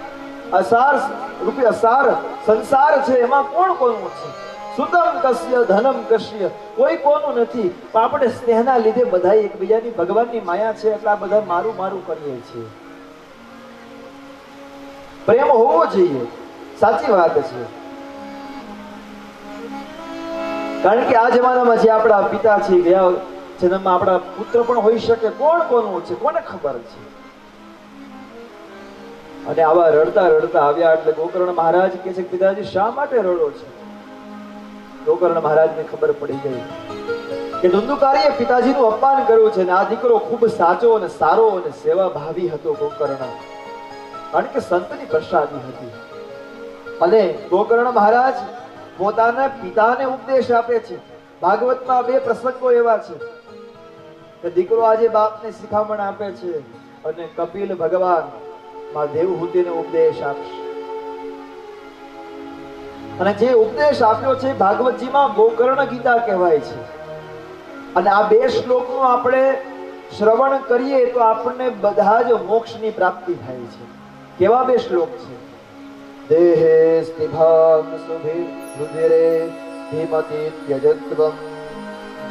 અસાર સંસાર છે, એમાં કોણ કોનું છે? સુતમ કસ્ય ધનમ કસ્ય, કોઈ કોનું નથી. પણ આપણે સ્નેહના લીધે બધા એકબીજાની ભગવાનની માયા છે એટલે આ બધા મારું મારું કરીએ છીએ. પ્રેમ હોવો જોઈએ, સાચી વાત છે. કારણ કે આ જમાનામાં જે આપણા પિતા છે, ગયા જન્મમાં આપણા પુત્ર પણ હોઈ શકે. કોણ કોનું છે કોને ખબર છે? અને આવા રડતા રડતા આવ્યા એટલે ગોકર્ણ મહારાજ કહે છે, પિતાજી શા માટે રડો છો? ગોકર્ણ મહારાજને ખબર પડી ગઈ કે ધુંધુકારીએ પિતાજીનું અપમાન કર્યું છે. અને આ દીકરો ખૂબ સાચો અને સારો અને સેવાભાવી હતો ગોકર્ણ, કારણ કે સંતની પ્રસાદી હતી. અને ગોકર્ણ મહારાજ પોતાના પિતાને ઉપદેશ આપે છે. ભાગવતમાં 2 પ્રસંગો એવા છે કે દીકરો આજે બાપને શિખામણ આપે છે અને કપિલ ભગવાન માં દેવહૂતિને ઉપદેશ આપશે. અને જે ઉપદેશ આપ્યો છે ભાગવતજીમાં ગોકર્ણ ગીતા કહેવાય છે. અને આ 2 શ્લોકનું આપણે શ્રવણ કરીએ તો આપણને બધા જ મોક્ષની પ્રાપ્તિ થાય છે. કેવા 2 શ્લોક છે? દેહે સ્થિભામ સુભિ રુધિરે ધીમતિ ત્યજત્વમ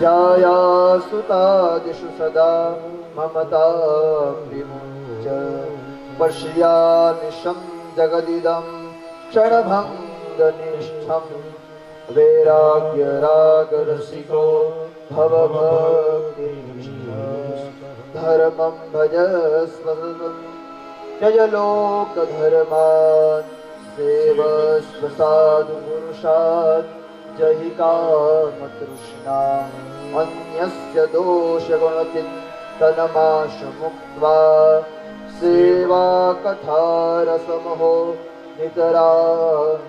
જાયા સુતાદિષુ સદા મમતા વિમુચ પશ્યાનિશમ જગદિદમ ક્ષણભંગ નિષ્ઠમ વૈરાગ્ય રાગ રસિકો ભવ ભક્તિ ધર્મમ ભજસ્વ ત્યજ લોક ધર્માન સેવસ્વ સાધુ પુરુષાન જહિ કામ તૃષ્ણા અન્યસ્ય દોષ ગુણ ચિંતનમાશ મુક્ત્વા સેવા કથા રસમહો નિતરામ.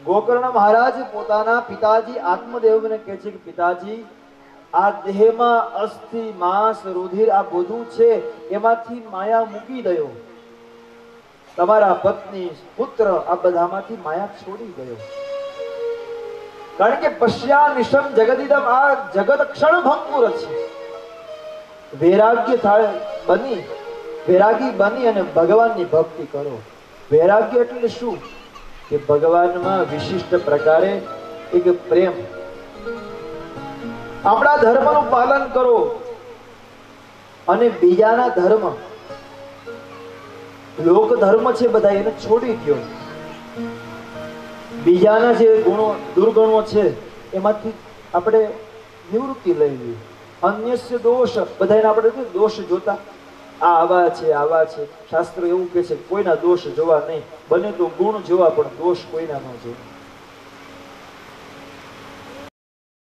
ગોકર્ણ મહારાજ પોતાના પિતાજી આત્મદેવને કહે છે કે પિતાજી, આ દેહમાં અસ્થિ માંસ રુધિર આ બધું છે, એમાંથી માયા મૂકી દયો. તમારા પત્ની પુત્ર આ બધામાંથી માયા છોડી ગયો. કારણ કે પશ્યા નિશમ જગદિદમ, આ જગત ક્ષણભંગુર છે. વૈરાગી બની અને ભગવાનની ભક્તિ કરો. વૈરાગ્ય એટલે શું? કે ભગવાનમાં વિશિષ્ટ પ્રકારે એક પ્રેમ. આપણા ધર્મનું પાલન કરો અને બીજાના ધર્મ લોક ધર્મ છે બધા એને છોડી દો. બીજાના જે ગુણો દુર્ગુણો છે એમાંથી આપણે નિવૃત્તિ લઈ લઈએ. અન્યસ્ય દોષ, બધાને આપણે શું દોષ જોતા, આ આવા છે આવા છે. શાસ્ત્ર એવું કહે છે કોઈના દોષ જોવા નહીં, બને તો ગુણ જોવા પણ દોષ કોઈના ન જોવા.